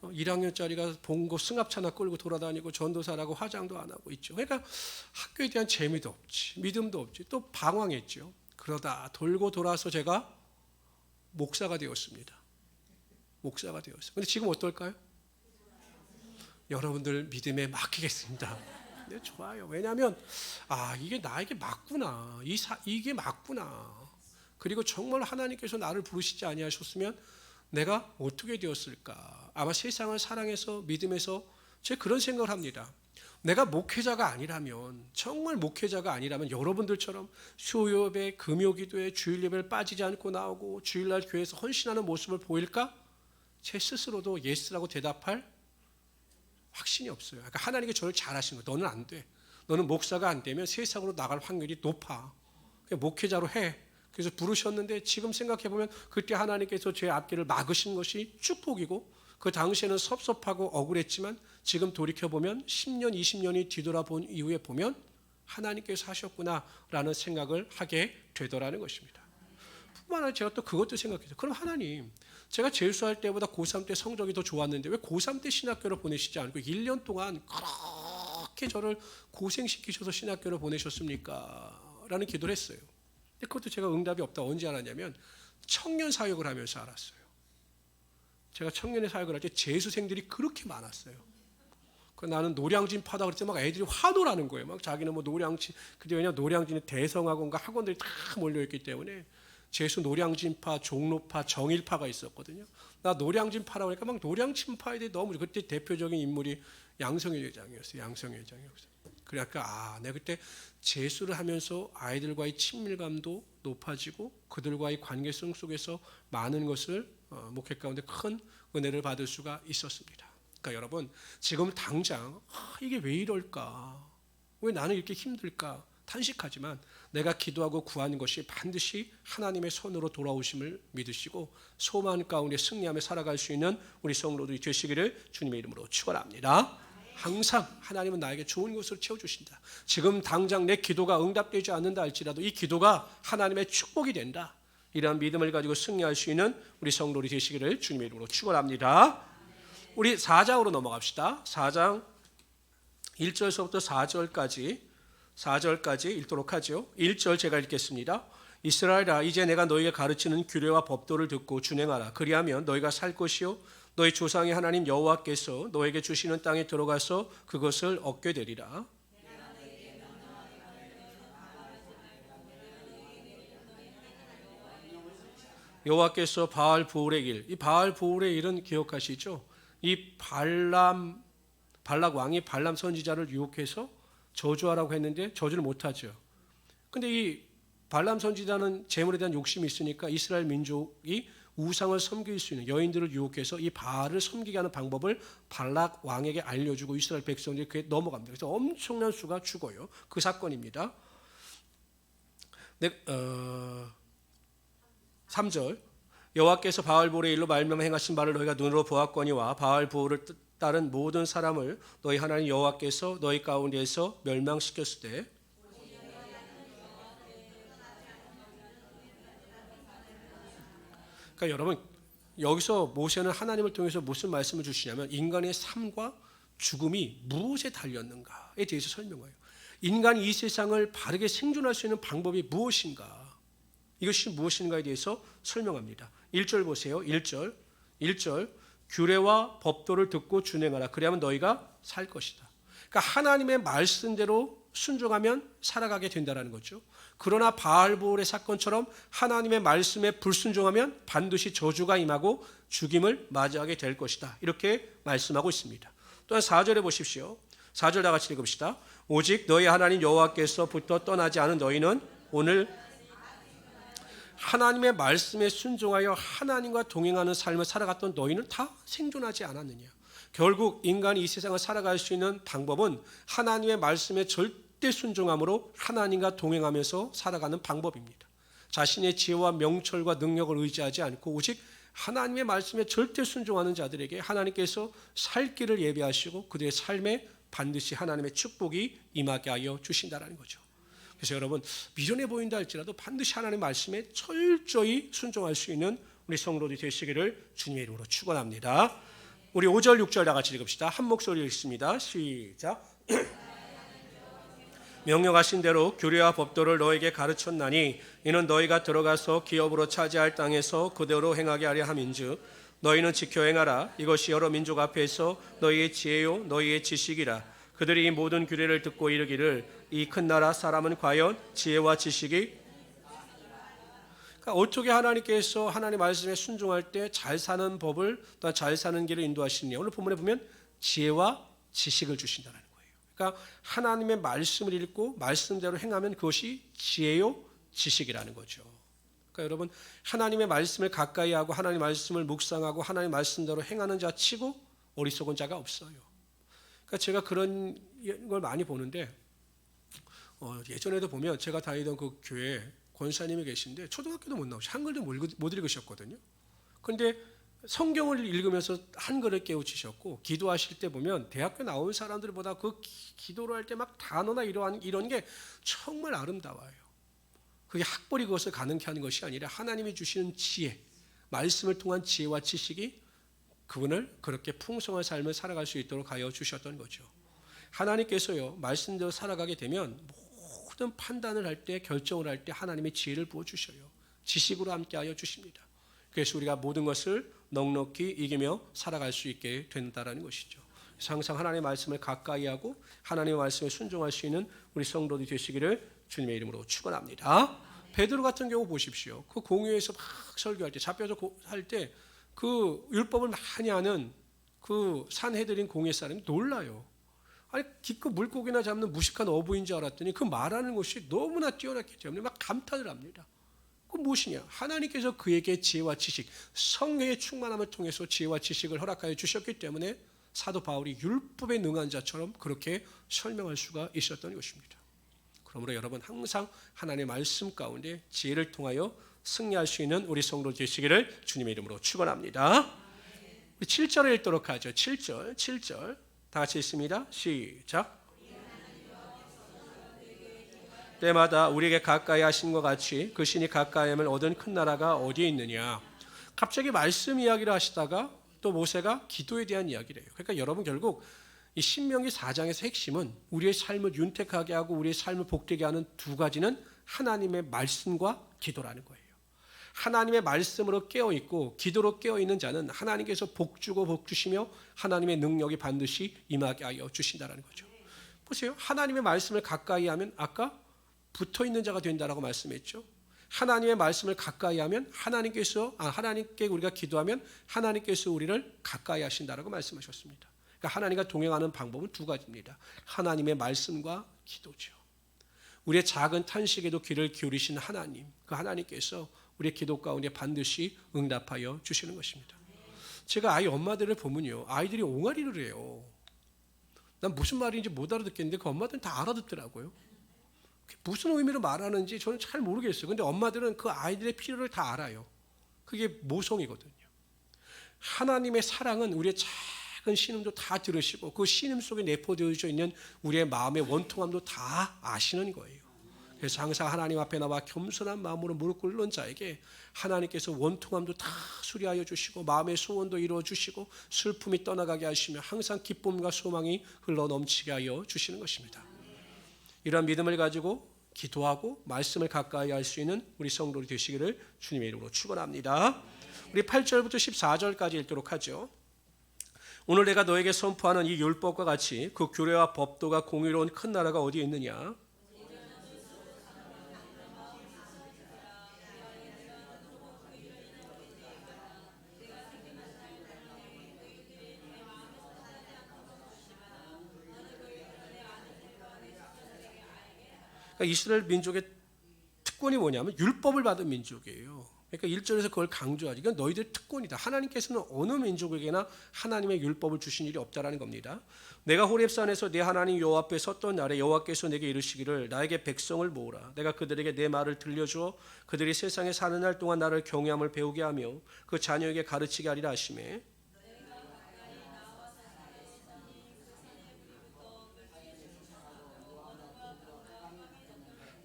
1학년짜리가 본고 승합차나 끌고 돌아다니고 전도사라고 화장도 안 하고 있죠. 그러니까 학교에 대한 재미도 없지, 믿음도 없지, 또 방황했죠. 그러다 돌고 돌아서 제가 목사가 되었습니다. 목사가 되었어요. 근데 지금 어떨까요? 여러분들 믿음에 맡기겠습니다. 네, 좋아요. 왜냐하면 이게 나에게 맞구나. 이게 맞구나. 그리고 정말 하나님께서 나를 부르시지 아니하셨으면 내가 어떻게 되었을까? 아마 세상을 사랑해서 믿음에서 제가 그런 생각을 합니다. 내가 목회자가 아니라면, 정말 목회자가 아니라면 여러분들처럼 수요예배, 금요기도에 주일 예배를 빠지지 않고 나오고 주일날 교회에서 헌신하는 모습을 보일까? 제 스스로도 예스라고 대답할 확신이 없어요. 그러니까 하나님께 저를 잘하신 거예요. 너는 안 돼. 너는 목사가 안 되면 세상으로 나갈 확률이 높아. 목회자로 해. 그래서 부르셨는데 지금 생각해보면 그때 하나님께서 제 앞길을 막으신 것이 축복이고 그 당시에는 섭섭하고 억울했지만 지금 돌이켜보면 10년, 20년이 뒤돌아본 이후에 보면 하나님께서 하셨구나라는 생각을 하게 되더라는 것입니다. 뿐만 아니라 제가 또 그것도 생각해요. 그럼 하나님, 제가 재수할 때보다 고3 때 성적이 더 좋았는데 왜 고3 때 신학교를 보내시지 않고 1년 동안 그렇게 저를 고생시키셔서 신학교를 보내셨습니까? 라는 기도를 했어요. 근데 그것도 제가 응답이 없다 언제 알았냐면 청년 사역을 하면서 알았어요. 제가 청년의 사역을 할 때 재수생들이 그렇게 많았어요. 나는 노량진 파다 그랬더니 막 애들이 화도라는 거예요. 막 자기는 뭐 노량진, 그때 왜냐 노량진에 대성학원과 학원들이 다 몰려있기 때문에 재수 노량진파, 종로파, 정일파가 있었거든요. 나 노량진파라고 하니까 막 노량진파에 대해 너무, 그때 대표적인 인물이 양성일 회장이었어요. 양성일 회장이었어요. 그러니까 내가 그때 재수를 하면서 아이들과의 친밀감도 높아지고 그들과의 관계성 속에서 많은 것을 목회 가운데 큰 은혜를 받을 수가 있었습니다. 그러니까 여러분 지금 당장 이게 왜 이럴까? 왜 나는 이렇게 힘들까? 탄식하지만 내가 기도하고 구하는 것이 반드시 하나님의 손으로 돌아오심을 믿으시고 소망 가운데 승리하며 살아갈 수 있는 우리 성도들이 되시기를 주님의 이름으로 축원합니다. 항상 하나님은 나에게 좋은 것으로 채워주신다. 지금 당장 내 기도가 응답되지 않는다 할지라도 이 기도가 하나님의 축복이 된다. 이러한 믿음을 가지고 승리할 수 있는 우리 성도들이 되시기를 주님의 이름으로 축원합니다. 우리 4장으로 넘어갑시다. 4장 1절서부터 4절까지 읽도록 하죠. 1절 제가 읽겠습니다. 이스라엘아, 이제 내가 너희에게 가르치는 규례와 법도를 듣고 준행하라. 그리하면 너희가 살 것이요 너희 조상의 하나님 여호와께서 너에게 주시는 땅에 들어가서 그것을 얻게 되리라. 여호와께서 바알 보울의 길, 이 바알 보울의 일은 기억하시죠? 이 발락 왕이 발람 선지자를 유혹해서 저주하라고 했는데 저주를 못하죠. 근데 이 발람 선지자는 재물에 대한 욕심이 있으니까 이스라엘 민족이 우상을 섬길 수 있는 여인들을 유혹해서 이 바알을 섬기게 하는 방법을 발락 왕에게 알려주고 이스라엘 백성들이 그에 넘어갑니다. 그래서 엄청난 수가 죽어요. 그 사건입니다. 3절 여호와께서 바알보울의 일로 말미암아 행하신 바를 너희가 눈으로 보았거니와 바알보울을 따른 모든 사람을 너희 하나님 여호와께서 너희 가운데에서 멸망시켰을 때 그러니까 여러분 여기서 모세는 하나님을 통해서 무슨 말씀을 주시냐면 인간의 삶과 죽음이 무엇에 달렸는가에 대해서 설명해요. 인간이 이 세상을 바르게 생존할 수 있는 방법이 무엇인가, 이것이 무엇인가에 대해서 설명합니다. 1절 보세요. 1절 규례와 법도를 듣고 준행하라. 그래야만 너희가 살 것이다. 그러니까 하나님의 말씀대로 순종하면 살아가게 된다는 거죠. 그러나 바알보울의 사건처럼 하나님의 말씀에 불순종하면 반드시 저주가 임하고 죽임을 맞이하게 될 것이다. 이렇게 말씀하고 있습니다. 또한 4절에 보십시오. 4절 다 같이 읽읍시다. 오직 너희 하나님 여호와께서부터 떠나지 않은 너희는 오늘 하나님의 말씀에 순종하여 하나님과 동행하는 삶을 살아갔던 너희는 다 생존하지 않았느냐. 결국 인간이 이 세상을 살아갈 수 있는 방법은 하나님의 말씀에 절대 순종함으로 하나님과 동행하면서 살아가는 방법입니다. 자신의 지혜와 명철과 능력을 의지하지 않고 오직 하나님의 말씀에 절대 순종하는 자들에게 하나님께서 살 길을 예비하시고 그들의 삶에 반드시 하나님의 축복이 임하게 하여 주신다는 거죠. 그래서 여러분 미련해 보인다 할지라도 반드시 하나님의 말씀에 철저히 순종할 수 있는 우리 성도들이 되시기를 주님의 이름으로 축원합니다. 우리 5절 6절 다 같이 읽읍시다. 한 목소리로 읽습니다. 시작. 명령하신 대로 규례와 법도를 너에게 가르쳤나니 이는 너희가 들어가서 기업으로 차지할 땅에서 그대로 행하게 하려 함인즉 너희는 지켜 행하라. 이것이 여러 민족 앞에서 너희의 지혜요 너희의 지식이라. 그들이 이 모든 규례를 듣고 이르기를 이 큰 나라 사람은 과연 지혜와 지식이, 그러니까 어떻게 하나님께서 하나님 말씀에 순종할 때 잘 사는 법을 또 잘 사는 길을 인도하시느냐. 오늘 본문에 보면 지혜와 지식을 주신다는 거예요. 그러니까 하나님의 말씀을 읽고 말씀대로 행하면 그것이 지혜요 지식이라는 거죠. 그러니까 여러분 하나님의 말씀을 가까이 하고 하나님의 말씀을 묵상하고 하나님의 말씀대로 행하는 자 치고 어리석은 자가 없어요. 그러니까 제가 그런 걸 많이 보는데 예전에도 보면 제가 다니던 그 교회에 권사님이 계신데 초등학교도 못 나오시고 한글도 못 읽으셨거든요. 그런데 성경을 읽으면서 한글을 깨우치셨고 기도하실 때 보면 대학교 나온 사람들보다 그 기도를 할 때 막 단어나 이런 게 정말 아름다워요. 그게 학벌이 그것을 가능케 하는 것이 아니라 하나님이 주시는 지혜, 말씀을 통한 지혜와 지식이 그분을 그렇게 풍성한 삶을 살아갈 수 있도록 하여 주셨던 거죠. 하나님께서요 말씀대로 살아가게 되면 모든 판단을 할 때, 결정을 할 때 하나님의 지혜를 부어주셔요. 지식으로 함께하여 주십니다. 그래서 우리가 모든 것을 넉넉히 이기며 살아갈 수 있게 된다는 것이죠. 그래서 항상 하나님의 말씀을 가까이 하고 하나님의 말씀에 순종할 수 있는 우리 성도들이 되시기를 주님의 이름으로 축원합니다. 베드로 같은 경우 보십시오. 그 공회에서 막 설교할 때, 잡혀서 할 때 그 율법을 많이 아는 그 산헤드린 공회 사람이 놀라요. 아니 기껏 물고기나 잡는 무식한 어부인 줄 알았더니 그 말하는 것이 너무나 뛰어났기 때문에 막 감탄을 합니다. 그 무엇이냐? 하나님께서 그에게 지혜와 지식, 성령의 충만함을 통해서 지혜와 지식을 허락하여 주셨기 때문에 사도 바울이 율법에 능한 자처럼 그렇게 설명할 수가 있었던 것입니다. 그러므로 여러분 항상 하나님의 말씀 가운데 지혜를 통하여 승리할 수 있는 우리 성도 되시기를 주님의 이름으로 축원합니다. 우리 7절을 읽도록 하죠. 7절 다 같이 읽습니다. 시작. 때마다 우리에게 가까이 하신 것 같이 그 신이 가까이함을 얻은 큰 나라가 어디에 있느냐. 갑자기 말씀 이야기를 하시다가 또 모세가 기도에 대한 이야기를 해요. 그러니까 여러분 결국 이 신명기 4장에서 핵심은 우리의 삶을 윤택하게 하고 우리의 삶을 복되게 하는 두 가지는 하나님의 말씀과 기도라는 거예요. 하나님의 말씀으로 깨어있고 기도로 깨어있는 자는 하나님께서 복 주고 복 주시며 하나님의 능력이 반드시 임하게 하여 주신다는 거죠. 보세요. 하나님의 말씀을 가까이 하면 아까 붙어있는 자가 된다라고 말씀했죠. 하나님의 말씀을 가까이 하면 하나님께 우리가 기도하면 하나님께서 우리를 가까이 하신다라고 말씀하셨습니다. 그러니까 하나님과 동행하는 방법은 두 가지입니다. 하나님의 말씀과 기도죠. 우리의 작은 탄식에도 귀를 기울이신 하나님, 그 하나님께서 우리의 기도 가운데 반드시 응답하여 주시는 것입니다. 제가 아이 엄마들을 보면요, 아이들이 옹알이를 해요. 난 무슨 말인지 못 알아듣겠는데 그 엄마들은 다 알아듣더라고요. 무슨 의미로 말하는지 저는 잘 모르겠어요. 근데 엄마들은 그 아이들의 필요를 다 알아요. 그게 모성이거든요. 하나님의 사랑은 우리의 작은 신음도 다 들으시고 그 신음 속에 내포되어져 있는 우리의 마음의 원통함도 다 아시는 거예요. 그래서 항상 하나님 앞에 나와 겸손한 마음으로 무릎 꿇는 자에게 하나님께서 원통함도 다 수리하여 주시고 마음의 소원도 이루어 주시고 슬픔이 떠나가게 하시며 항상 기쁨과 소망이 흘러 넘치게 하여 주시는 것입니다. 이런 믿음을 가지고 기도하고 말씀을 가까이 할 수 있는 우리 성도들이 되시기를 주님의 이름으로 축원합니다. 우리 8절부터 14절까지 읽도록 하죠. 오늘 내가 너에게 선포하는 이 율법과 같이 그 규례와 법도가 공의로운 큰 나라가 어디에 있느냐. '그러니까 이스라엘 민족의 특권이 뭐냐면 율법을 받은 민족이에요. 그러니까 1절에서 그걸 강조하지. 이건 너희들 특권이다. 하나님께서는 어느 민족에게나 하나님의 율법을 주신 일이 없다라는 겁니다. 내가 호렙산에서 내 하나님 여호와 앞에 섰던 날에 여호와께서 내게 이르시기를 나에게 백성을 모으라. 내가 그들에게 내 말을 들려주어 그들이 세상에 사는 날 동안 나를 경외함을 배우게 하며 그 자녀에게 가르치게 하리라 하시매.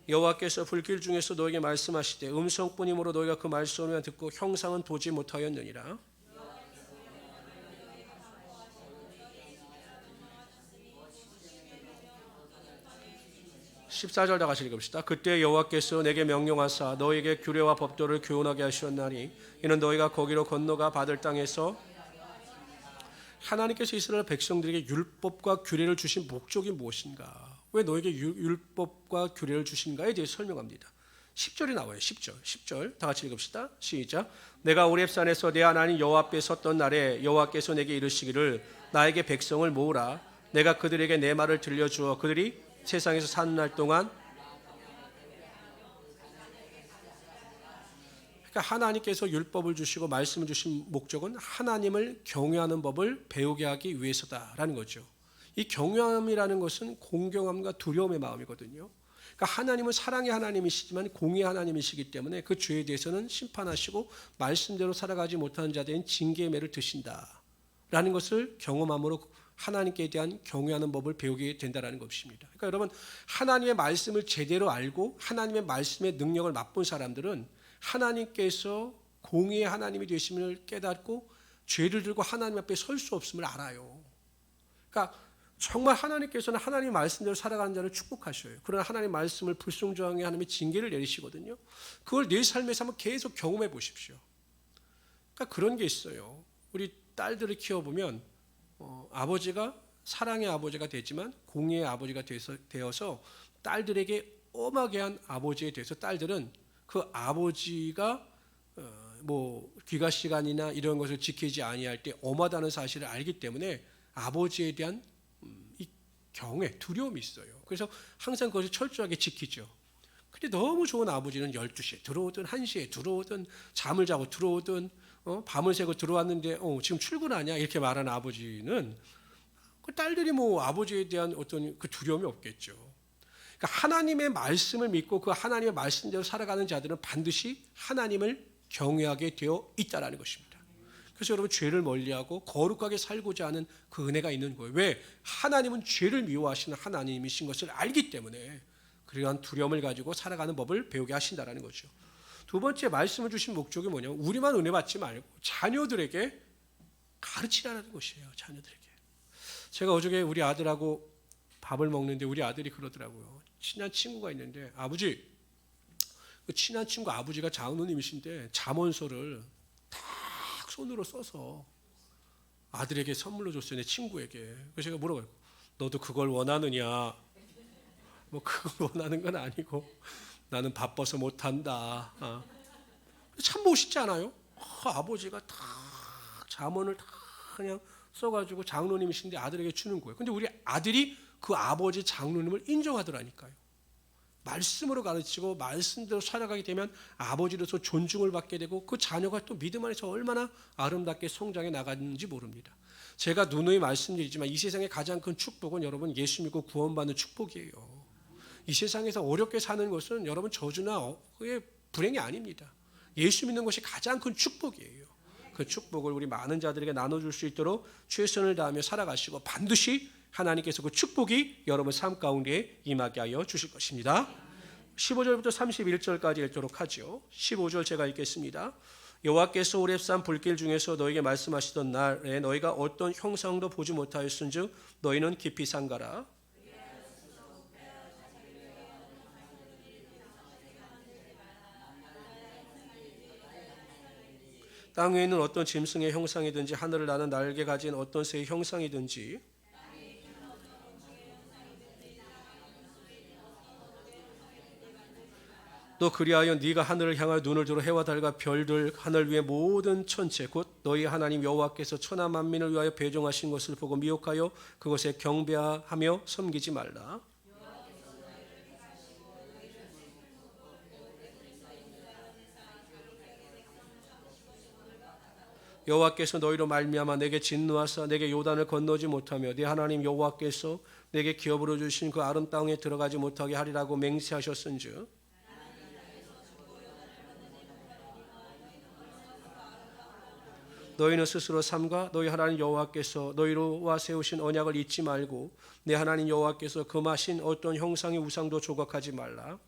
여호와께서 불길 중에서 너에게 말씀하시되 음성뿐이므로 너희가 그 말씀을 듣고 형상은 보지 못하였느니라. 14절 다 같이 읽읍시다. 그때 여호와께서 내게 명령하사 너에게 규례와 법도를 교훈하게 하셨나니 이는 너희가 거기로 건너가 받을 땅에서. 하나님께서 이스라엘 백성들에게 율법과 규례를 주신 목적이 무엇인가? 왜 너에게 율법과 규례를 주신가에 대해 설명합니다. 10절이 나와요. 10절 다 같이 읽읍시다. 시작. 내가 오렙산에서 내 하나님 여호와 앞에 섰던 날에 여호와께서 내게 이르시기를 나에게 백성을 모으라. 내가 그들에게 내 말을 들려주어 그들이 세상에서 사는 날 동안. 그러니까 하나님께서 율법을 주시고 말씀을 주신 목적은 하나님을 경외하는 법을 배우게 하기 위해서다라는 거죠. 이 경외함이라는 것은 공경함과 두려움의 마음이거든요. 그러니까 하나님은 사랑의 하나님이시지만 공의의 하나님이시기 때문에 그 죄에 대해서는 심판하시고 말씀대로 살아가지 못하는 자들은 징계의 매를 드신다라는 것을 경험함으로 하나님께 대한 경외하는 법을 배우게 된다는 것입니다. 그러니까 여러분 하나님의 말씀을 제대로 알고 하나님의 말씀의 능력을 맛본 사람들은 하나님께서 공의의 하나님이 되심을 깨닫고 죄를 들고 하나님 앞에 설 수 없음을 알아요. 그러니까 정말 하나님께서는 하나님 말씀대로 살아가는 자를 축복하셔요. 그러나 하나님 말씀을 불순종하게 하나님의 징계를 내리시거든요. 그걸 내 삶에서 한번 계속 경험해 보십시오. 그러니까 그런 게 있어요. 우리 딸들을 키워보면 아버지가 사랑의 아버지가 되지만 공의의 아버지가 되어서 딸들에게 엄하게한 아버지에 대해서 딸들은 그 아버지가 뭐 귀가 시간이나 이런 것을 지키지 아니할 때 엄하다는 사실을 알기 때문에 아버지에 대한 이 경외, 두려움이 있어요. 그래서 항상 그것을 철저하게 지키죠. 근데 너무 좋은 아버지는 12시에 들어오든 1시에 들어오든 잠을 자고 들어오든 밤을 새고 들어왔는데 지금 출근하냐 이렇게 말하는 아버지는 그 딸들이 뭐 아버지에 대한 어떤 그 두려움이 없겠죠. 그러니까 하나님의 말씀을 믿고 그 하나님의 말씀대로 살아가는 자들은 반드시 하나님을 경외하게 되어 있다라는 것입니다. 그래서 여러분 죄를 멀리하고 거룩하게 살고자 하는 그 은혜가 있는 거예요. 왜? 하나님은 죄를 미워하시는 하나님이신 것을 알기 때문에 그러한 두려움을 가지고 살아가는 법을 배우게 하신다라는 거죠. 두 번째 말씀을 주신 목적이 뭐냐면 우리만 은혜 받지 말고 자녀들에게 가르치라는 것이에요. 자녀들에게. 제가 어저께 우리 아들하고 밥을 먹는데 우리 아들이 그러더라고요. 친한 친구가 있는데 아버지, 그 친한 친구 아버지가 장로님이신데 잠언서를 딱 손으로 써서 아들에게 선물로 줬어요. 내 친구에게. 그래서 제가 물어봐요. 너도 그걸 원하느냐? 뭐 그걸 원하는 건 아니고 나는 바빠서 못한다. 참 멋있지 않아요? 아버지가 다 잠언을 다 그냥 써가지고 장로님이신데 아들에게 주는 거예요. 근데 우리 아들이 그 아버지 장로님을 인정하더라니까요. 말씀으로 가르치고 말씀대로 살아가게 되면 아버지로서 존중을 받게 되고 그 자녀가 또 믿음 안에서 얼마나 아름답게 성장해 나가는지 모릅니다. 제가 누누이 말씀드리지만 이 세상의 가장 큰 축복은 여러분 예수 믿고 구원받는 축복이에요. 이 세상에서 어렵게 사는 것은 여러분 저주나 불행이 아닙니다. 예수 믿는 것이 가장 큰 축복이에요. 그 축복을 우리 많은 자들에게 나눠줄 수 있도록 최선을 다하며 살아가시고 반드시 하나님께서 그 축복이 여러분 삶 가운데 임하게 하여 주실 것입니다. 15절부터 31절까지 읽도록 하죠. 15절 제가 읽겠습니다. 여호와께서 호렙산 불길 중에서 너에게 말씀하시던 날에 너희가 어떤 형상도 보지 못하였은즉 너희는 깊이 삼가라. 땅 위에 있는 어떤 짐승의 형상이든지 하늘을 나는 날개 가진 어떤 새의 형상이든지 또 그리하여 네가 하늘을 향하여 눈을 들어 해와 달과 별들 하늘 위의 모든 천체 곧 너희 하나님 여호와께서 천하 만민을 위하여 배정하신 것을 보고 미혹하여 그것에 경배하며 섬기지 말라. 여호와께서 너희로 말미암아 내게 진노하사 내게 요단을 건너지 못하며 네 하나님 여호와께서 내게 기업으로 주신 그 아름 땅에 들어가지 못하게 하리라고 맹세하셨은즉 너희는 스스로 삼가 너희 하나님 여호와께서 너희로와 세우신 언약을 잊지 말고 내 하나님 여호와께서 금하신 어떤 형상의 우상도 조각하지 말라.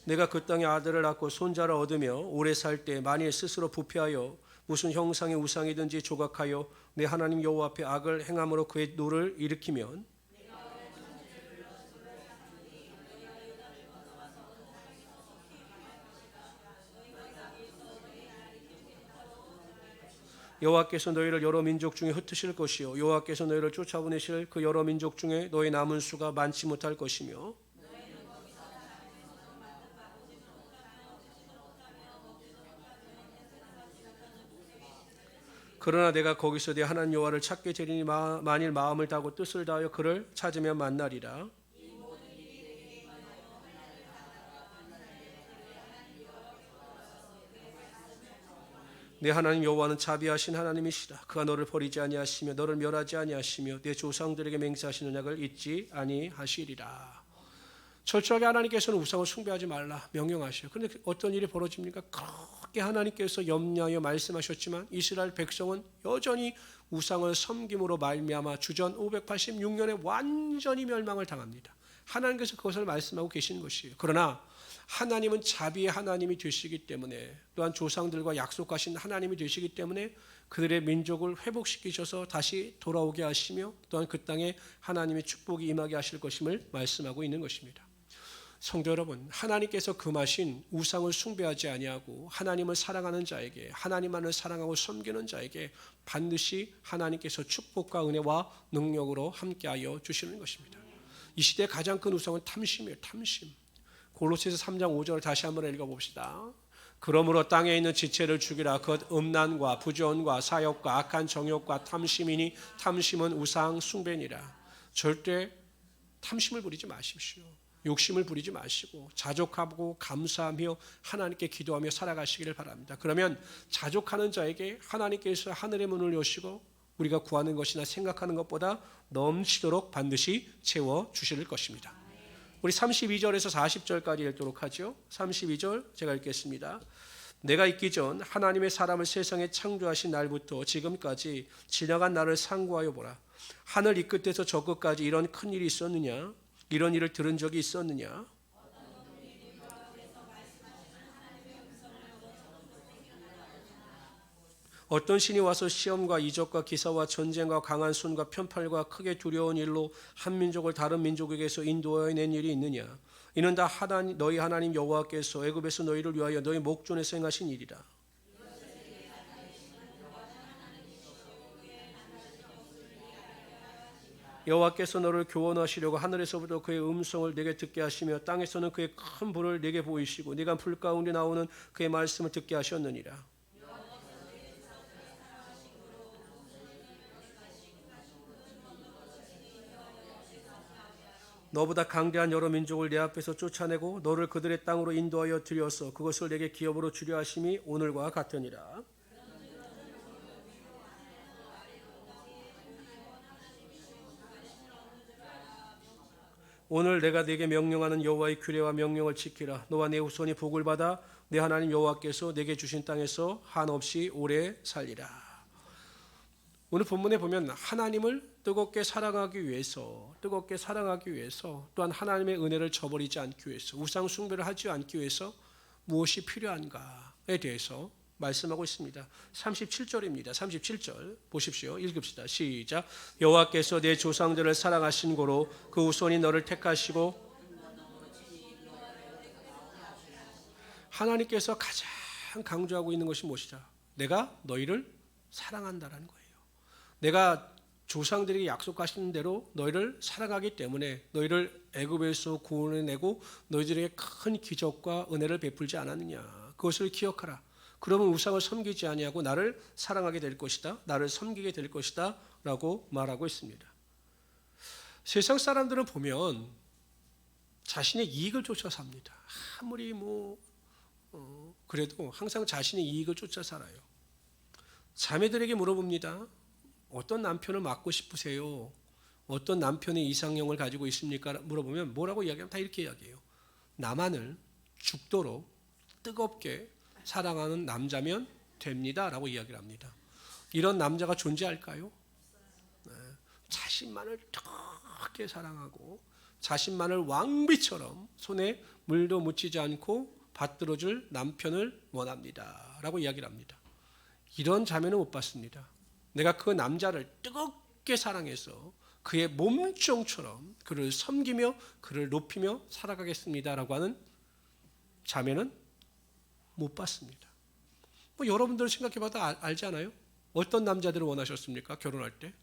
내가 그 땅에 아들을 낳고 손자를 얻으며 오래 살 때 만일 스스로 부패하여 무슨 형상의 우상이든지 조각하여 내 하나님 여호와 앞에 악을 행함으로 그의 노를 일으키면 여호와께서 너희를 여러 민족 중에 흩으실 것이요 여호와께서 너희를 쫓아보내실 그 여러 민족 중에 너희 남은 수가 많지 못할 것이며 그러나 내가 거기서 내 하나님 여호와를 찾게 되리니 만일 마음을 다하고 뜻을 다하여 그를 찾으면 만나리라. 내 하나님 여호와는 자비하신 하나님이시라. 그가 너를 버리지 아니하시며 너를 멸하지 아니하시며 내 조상들에게 맹세하신 언약을 잊지 아니하시리라. 철저하게 하나님께서는 우상을 숭배하지 말라 명령하셔요. 그런데 어떤 일이 벌어집니까? 그렇게 하나님께서 염려하여 말씀하셨지만 이스라엘 백성은 여전히 우상을 섬김으로 말미암아 주전 586년에 완전히 멸망을 당합니다. 하나님께서 그것을 말씀하고 계시는 것이에요. 그러나 하나님은 자비의 하나님이 되시기 때문에, 또한 조상들과 약속하신 하나님이 되시기 때문에 그들의 민족을 회복시키셔서 다시 돌아오게 하시며, 또한 그 땅에 하나님의 축복이 임하게 하실 것임을 말씀하고 있는 것입니다. 성도 여러분, 하나님께서 금하신 우상을 숭배하지 아니하고 하나님을 사랑하는 자에게, 하나님만을 사랑하고 섬기는 자에게 반드시 하나님께서 축복과 은혜와 능력으로 함께하여 주시는 것입니다. 이 시대의 가장 큰 우상은 탐심이에요. 탐심. 골로새서 3장 5절을 다시 한번 읽어봅시다. 그러므로 땅에 있는 지체를 죽이라. 곧 음란과 부전과 사욕과 악한 정욕과 탐심이니 탐심은 우상 숭배니라. 절대 탐심을 부리지 마십시오. 욕심을 부리지 마시고 자족하고 감사하며 하나님께 기도하며 살아가시기를 바랍니다. 그러면 자족하는 자에게 하나님께서 하늘의 문을 여시고 우리가 구하는 것이나 생각하는 것보다 넘치도록 반드시 채워주실 것입니다. 우리 32절에서 40절까지 읽도록 하죠. 32절 제가 읽겠습니다. 내가 있기 전 하나님의 사람을 세상에 창조하신 날부터 지금까지 지나간 날을 상고하여 보라. 하늘 이 끝에서 저 끝까지 이런 큰 일이 있었느냐? 이런 일을 들은 적이 있었느냐? 어떤 신이 와서 시험과 이적과 기사와 전쟁과 강한 손과 편팔과 크게 두려운 일로 한 민족을 다른 민족에게서 인도하여 낸 일이 있느냐? 이는 다 너희 하나님 여호와께서 애굽에서 너희를 위하여 너희 목전에서 행하신 일이라. 여호와께서 너를 교훈하시려고 하늘에서부터 그의 음성을 내게 듣게 하시며 땅에서는 그의 큰 불을 내게 보이시고 네가 불 가운데 나오는 그의 말씀을 듣게 하셨느니라. 너보다 강대한 여러 민족을 내 앞에서 쫓아내고 너를 그들의 땅으로 인도하여 들여서 그것을 내게 기업으로 주려 하심이 오늘과 같으니라. 오늘 내가 네게 명령하는 여호와의 규례와 명령을 지키라. 너와 네 후손이 복을 받아 내 하나님 여호와께서 내게 주신 땅에서 한없이 오래 살리라. 오늘 본문에 보면 하나님을 뜨겁게 사랑하기 위해서 또한 하나님의 은혜를 저버리지 않기 위해서, 우상 숭배를 하지 않기 위해서 무엇이 필요한가에 대해서 말씀하고 있습니다. 37절입니다. 37절 보십시오. 읽읍시다. 시작. 여호와께서 내 조상들을 사랑하신 고로 그 후손이 너를 택하시고. 하나님께서 가장 강조하고 있는 것이 무엇이다? 내가 너희를 사랑한다라는 거예요. 내가 조상들에게 약속하신 대로 너희를 사랑하기 때문에 너희를 애굽에서 구원해내고 너희들에게 큰 기적과 은혜를 베풀지 않았느냐. 그것을 기억하라. 그러면 우상을 섬기지 아니하고 나를 사랑하게 될 것이다. 나를 섬기게 될 것이다. 라고 말하고 있습니다. 세상 사람들은 보면 자신의 이익을 쫓아 삽니다. 아무리 그래도 항상 자신의 이익을 쫓아 살아요. 자매들에게 물어봅니다. 어떤 남편을 맡고 싶으세요? 어떤 남편의 이상형을 가지고 있습니까? 물어보면 뭐라고 이야기하면 다 이렇게 이야기해요. 나만을 죽도록 뜨겁게 사랑하는 남자면 됩니다. 라고 이야기를 합니다. 이런 남자가 존재할까요? 네. 자신만을 뜨겁게 사랑하고 자신만을 왕비처럼 손에 물도 묻히지 않고 받들어줄 남편을 원합니다. 라고 이야기를 합니다. 이런 자매는 못 받습니다. 내가 그 남자를 뜨겁게 사랑해서 그의 몸종처럼 그를 섬기며 그를 높이며 살아가겠습니다. 라고 하는 자매는 못 받습니다. 여러분들 생각해봐도 알지 않아요? 어떤 남자들을 원하셨습니까? 결혼할 때?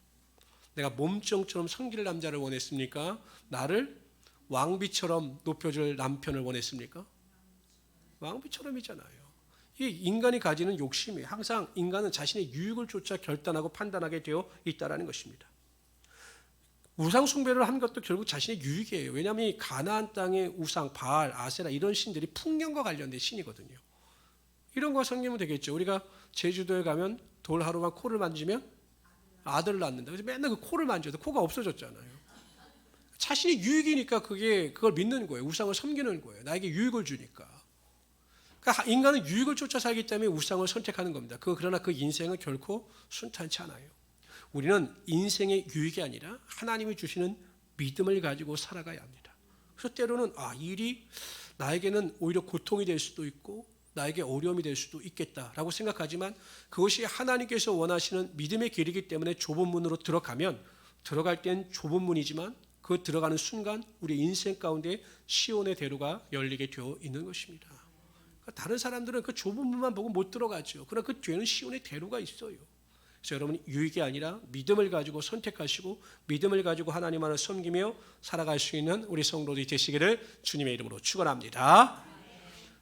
내가 몸종처럼 섬길 남자를 원했습니까? 나를 왕비처럼 높여줄 남편을 원했습니까? 왕비처럼이잖아요. 이 인간이 가지는 욕심이 항상 인간은 자신의 유익을 쫓아 결단하고 판단하게 되어 있다는 것입니다. 우상 숭배를 한 것도 결국 자신의 유익이에요. 왜냐하면 이 가나안 땅의 우상 바알, 아세라 이런 신들이 풍년과 관련된 신이거든요. 이런 거 섬기면 되겠죠. 우리가 제주도에 가면 돌 하루만 코를 만지면 아들을 낳는다. 그래서 맨날 그 코를 만져도 코가 없어졌잖아요. 자신의 유익이니까 그걸 믿는 거예요. 우상을 섬기는 거예요. 나에게 유익을 주니까. 그러니까 인간은 유익을 쫓아 살기 때문에 우상을 선택하는 겁니다. 그러나 그 인생은 결코 순탄치 않아요. 우리는 인생의 유익이 아니라 하나님이 주시는 믿음을 가지고 살아가야 합니다. 그래서 때로는 일이 나에게는 오히려 고통이 될 수도 있고 나에게 어려움이 될 수도 있겠다라고 생각하지만 그것이 하나님께서 원하시는 믿음의 길이기 때문에 좁은 문으로 들어갈 땐 좁은 문이지만 그 들어가는 순간 우리 인생 가운데 시온의 대로가 열리게 되어 있는 것입니다. 다른 사람들은 그 좁은 문만 보고 못 들어가죠. 그러나 그 뒤에는 시온의 대로가 있어요. 그래서 여러분 유익이 아니라 믿음을 가지고 선택하시고 믿음을 가지고 하나님 안을 섬기며 살아갈 수 있는 우리 성도들이 되시기를 주님의 이름으로 축원합니다.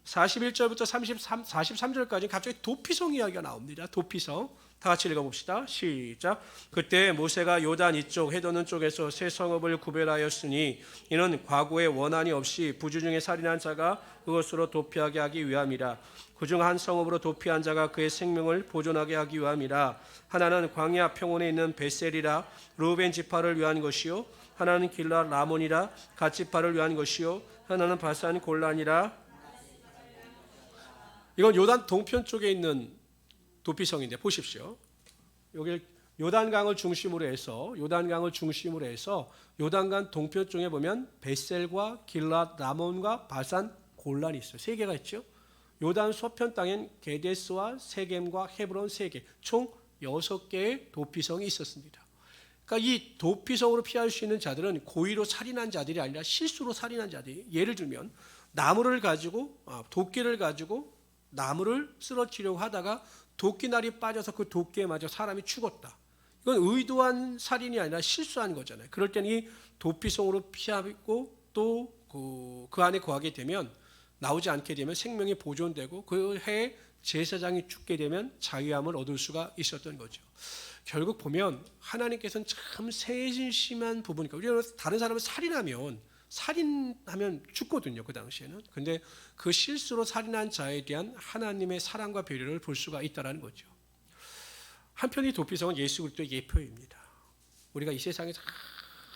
41절부터 43절까지 갑자기 도피성 이야기가 나옵니다. 도피성 다 같이 읽어봅시다. 시작. 그때 모세가 요단 이쪽 해돋는 쪽에서 세 성읍을 구별하였으니 이는 과거에 원한이 없이 부주 중에 살인한 자가 그것으로 도피하게 하기 위함이라. 그중 한 성읍으로 도피한 자가 그의 생명을 보존하게 하기 위함이라. 하나는 광야 평원에 있는 베셀이라 르우벤 지파를 위한 것이요 하나는 길라 라몬이라 갓 지파를 위한 것이요 하나는 바산 골란이라. 이건 요단 동편 쪽에 있는 도피성인데 보십시오. 여기 요단강을 중심으로 해서 요단강 동편 쪽에 보면 베셀과 길랏 라몬과 바산 골란이 있어요. 세 개가 있죠. 요단 서편 땅엔 게데스와 세겜과 헤브론 세 개, 총 6개의 도피성이 있었습니다. 그러니까 이 도피성으로 피할 수 있는 자들은 고의로 살인한 자들이 아니라 실수로 살인한 자들이, 예를 들면 도끼를 가지고 나무를 쓰러뜨리려고 하다가 도끼날이 빠져서 그 도끼에 맞아 사람이 죽었다. 이건 의도한 살인이 아니라 실수한 거잖아요. 그럴 때는 이 도피성으로 피하고 또 그 안에 거하게 되면, 나오지 않게 되면 생명이 보존되고 그 해에 제사장이 죽게 되면 자유함을 얻을 수가 있었던 거죠. 결국 보면 하나님께서는 참 세심한 부분이니까, 우리가 다른 사람을 살인하면 죽거든요. 그 당시에는. 근데 그 실수로 살인한 자에 대한 하나님의 사랑과 배려를 볼 수가 있다는 거죠. 한편 이 도피성은 예수 그리스도의 예표입니다. 우리가 이 세상에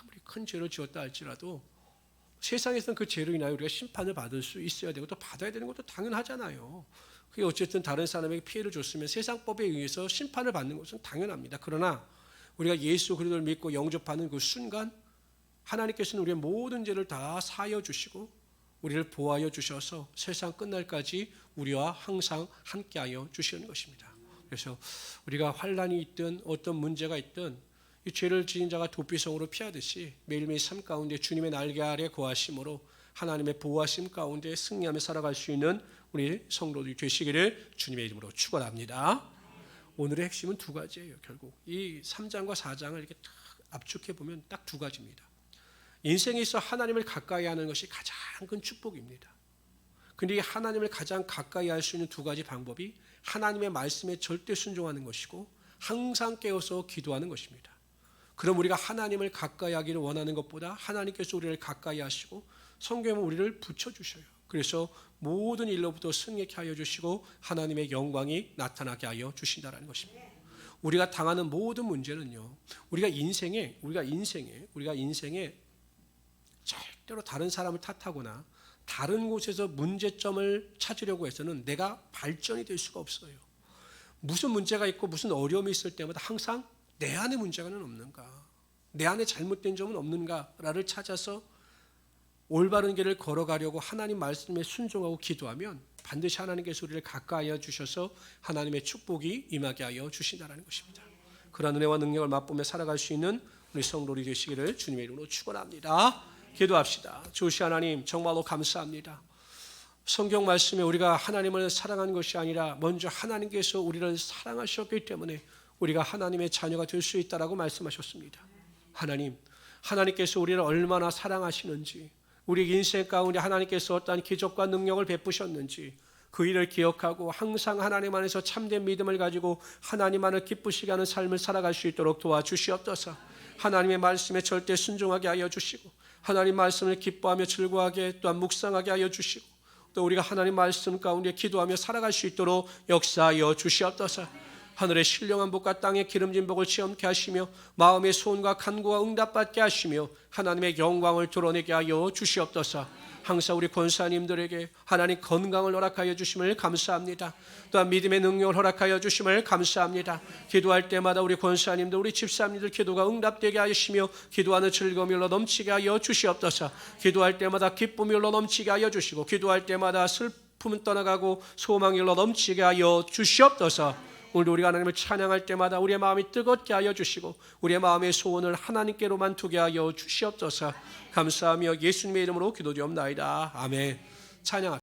아무리 큰 죄를 지었다 할지라도 세상에서는 그 죄로 인하여 우리가 심판을 받을 수 있어야 되고 또 받아야 되는 것도 당연하잖아요. 그게 어쨌든 다른 사람에게 피해를 줬으면 세상법에 의해서 심판을 받는 것은 당연합니다. 그러나 우리가 예수 그리스도를 믿고 영접하는 그 순간 하나님께서는 우리의 모든 죄를 다 사하여 주시고 우리를 보호하여 주셔서 세상 끝날까지 우리와 항상 함께하여 주시는 것입니다. 그래서 우리가 환난이 있든 어떤 문제가 있든 이 죄를 지은 자가 도피성으로 피하듯이 매일매일 삶 가운데 주님의 날개 아래 거하심으로 하나님의 보호하심 가운데 승리하며 살아갈 수 있는 우리 성도들이 되시기를 주님의 이름으로 축원합니다. 오늘의 핵심은 두 가지예요. 결국 이 3장과 4장을 이렇게 딱 압축해 보면 딱 두 가지입니다. 인생에 있어 하나님을 가까이 하는 것이 가장 큰 축복입니다. 그런데 이 하나님을 가장 가까이 할 수 있는 두 가지 방법이 하나님의 말씀에 절대 순종하는 것이고 항상 깨어서 기도하는 것입니다. 그럼 우리가 하나님을 가까이 하기를 원하는 것보다 하나님께서 우리를 가까이 하시고 성경에 우리를 붙여주셔요. 그래서 모든 일로부터 승리케 하여 주시고 하나님의 영광이 나타나게 하여 주신다는 것입니다. 우리가 당하는 모든 문제는요, 우리가 인생에 절대로 다른 사람을 탓하거나 다른 곳에서 문제점을 찾으려고 해서는 내가 발전이 될 수가 없어요. 무슨 문제가 있고 무슨 어려움이 있을 때마다 항상 내 안에 문제가 없는가, 내 안에 잘못된 점은 없는가를 찾아서 올바른 길을 걸어가려고 하나님 말씀에 순종하고 기도하면 반드시 하나님께서 우리를 가까이 하여 주셔서 하나님의 축복이 임하게 하여 주신다는 것입니다. 그러한 은혜와 능력을 맛보며 살아갈 수 있는 우리 성도들이 되시기를 주님의 이름으로 축원합니다. 기도합시다. 주시 하나님, 정말로 감사합니다. 성경 말씀에 우리가 하나님을 사랑한 것이 아니라 먼저 하나님께서 우리를 사랑하셨기 때문에 우리가 하나님의 자녀가 될 수 있다라고 말씀하셨습니다. 하나님께서 우리를 얼마나 사랑하시는지, 우리 인생 가운데 하나님께서 어떠한 기적과 능력을 베푸셨는지 그 일을 기억하고 항상 하나님 안에서 참된 믿음을 가지고 하나님만을 기쁘시게 하는 삶을 살아갈 수 있도록 도와주시옵소서. 하나님의 말씀에 절대 순종하게 하여 주시고 하나님 말씀을 기뻐하며 즐거워하게 또한 묵상하게 하여 주시고 또 우리가 하나님 말씀 가운데 기도하며 살아갈 수 있도록 역사하여 주시옵소서. 하늘의 신령한 복과 땅의 기름진 복을 체험케 하시며 마음의 소원과 간구와 응답받게 하시며 하나님의 영광을 드러내게 하여 주시옵소서. 항상 우리 권사님들에게 하나님 건강을 허락하여 주심을 감사합니다. 또한 믿음의 능력을 허락하여 주심을 감사합니다. 기도할 때마다 우리 권사님들, 우리 집사님들 기도가 응답되게 하시며 기도하는 즐거움이 흘러 넘치게 하여 주시옵소서. 기도할 때마다 기쁨이 흘러 넘치게 하여 주시고 기도할 때마다 슬픔은 떠나가고 소망이 흘러 넘치게 하여 주시옵소서. 오늘 우리가 하나님을 찬양할 때마다 우리의 마음이 뜨겁게 하여 주시고 우리의 마음의 소원을 하나님께로만 두게 하여 주시옵소서. 감사하며 예수님의 이름으로 기도드리옵나이다. 아멘. 찬양.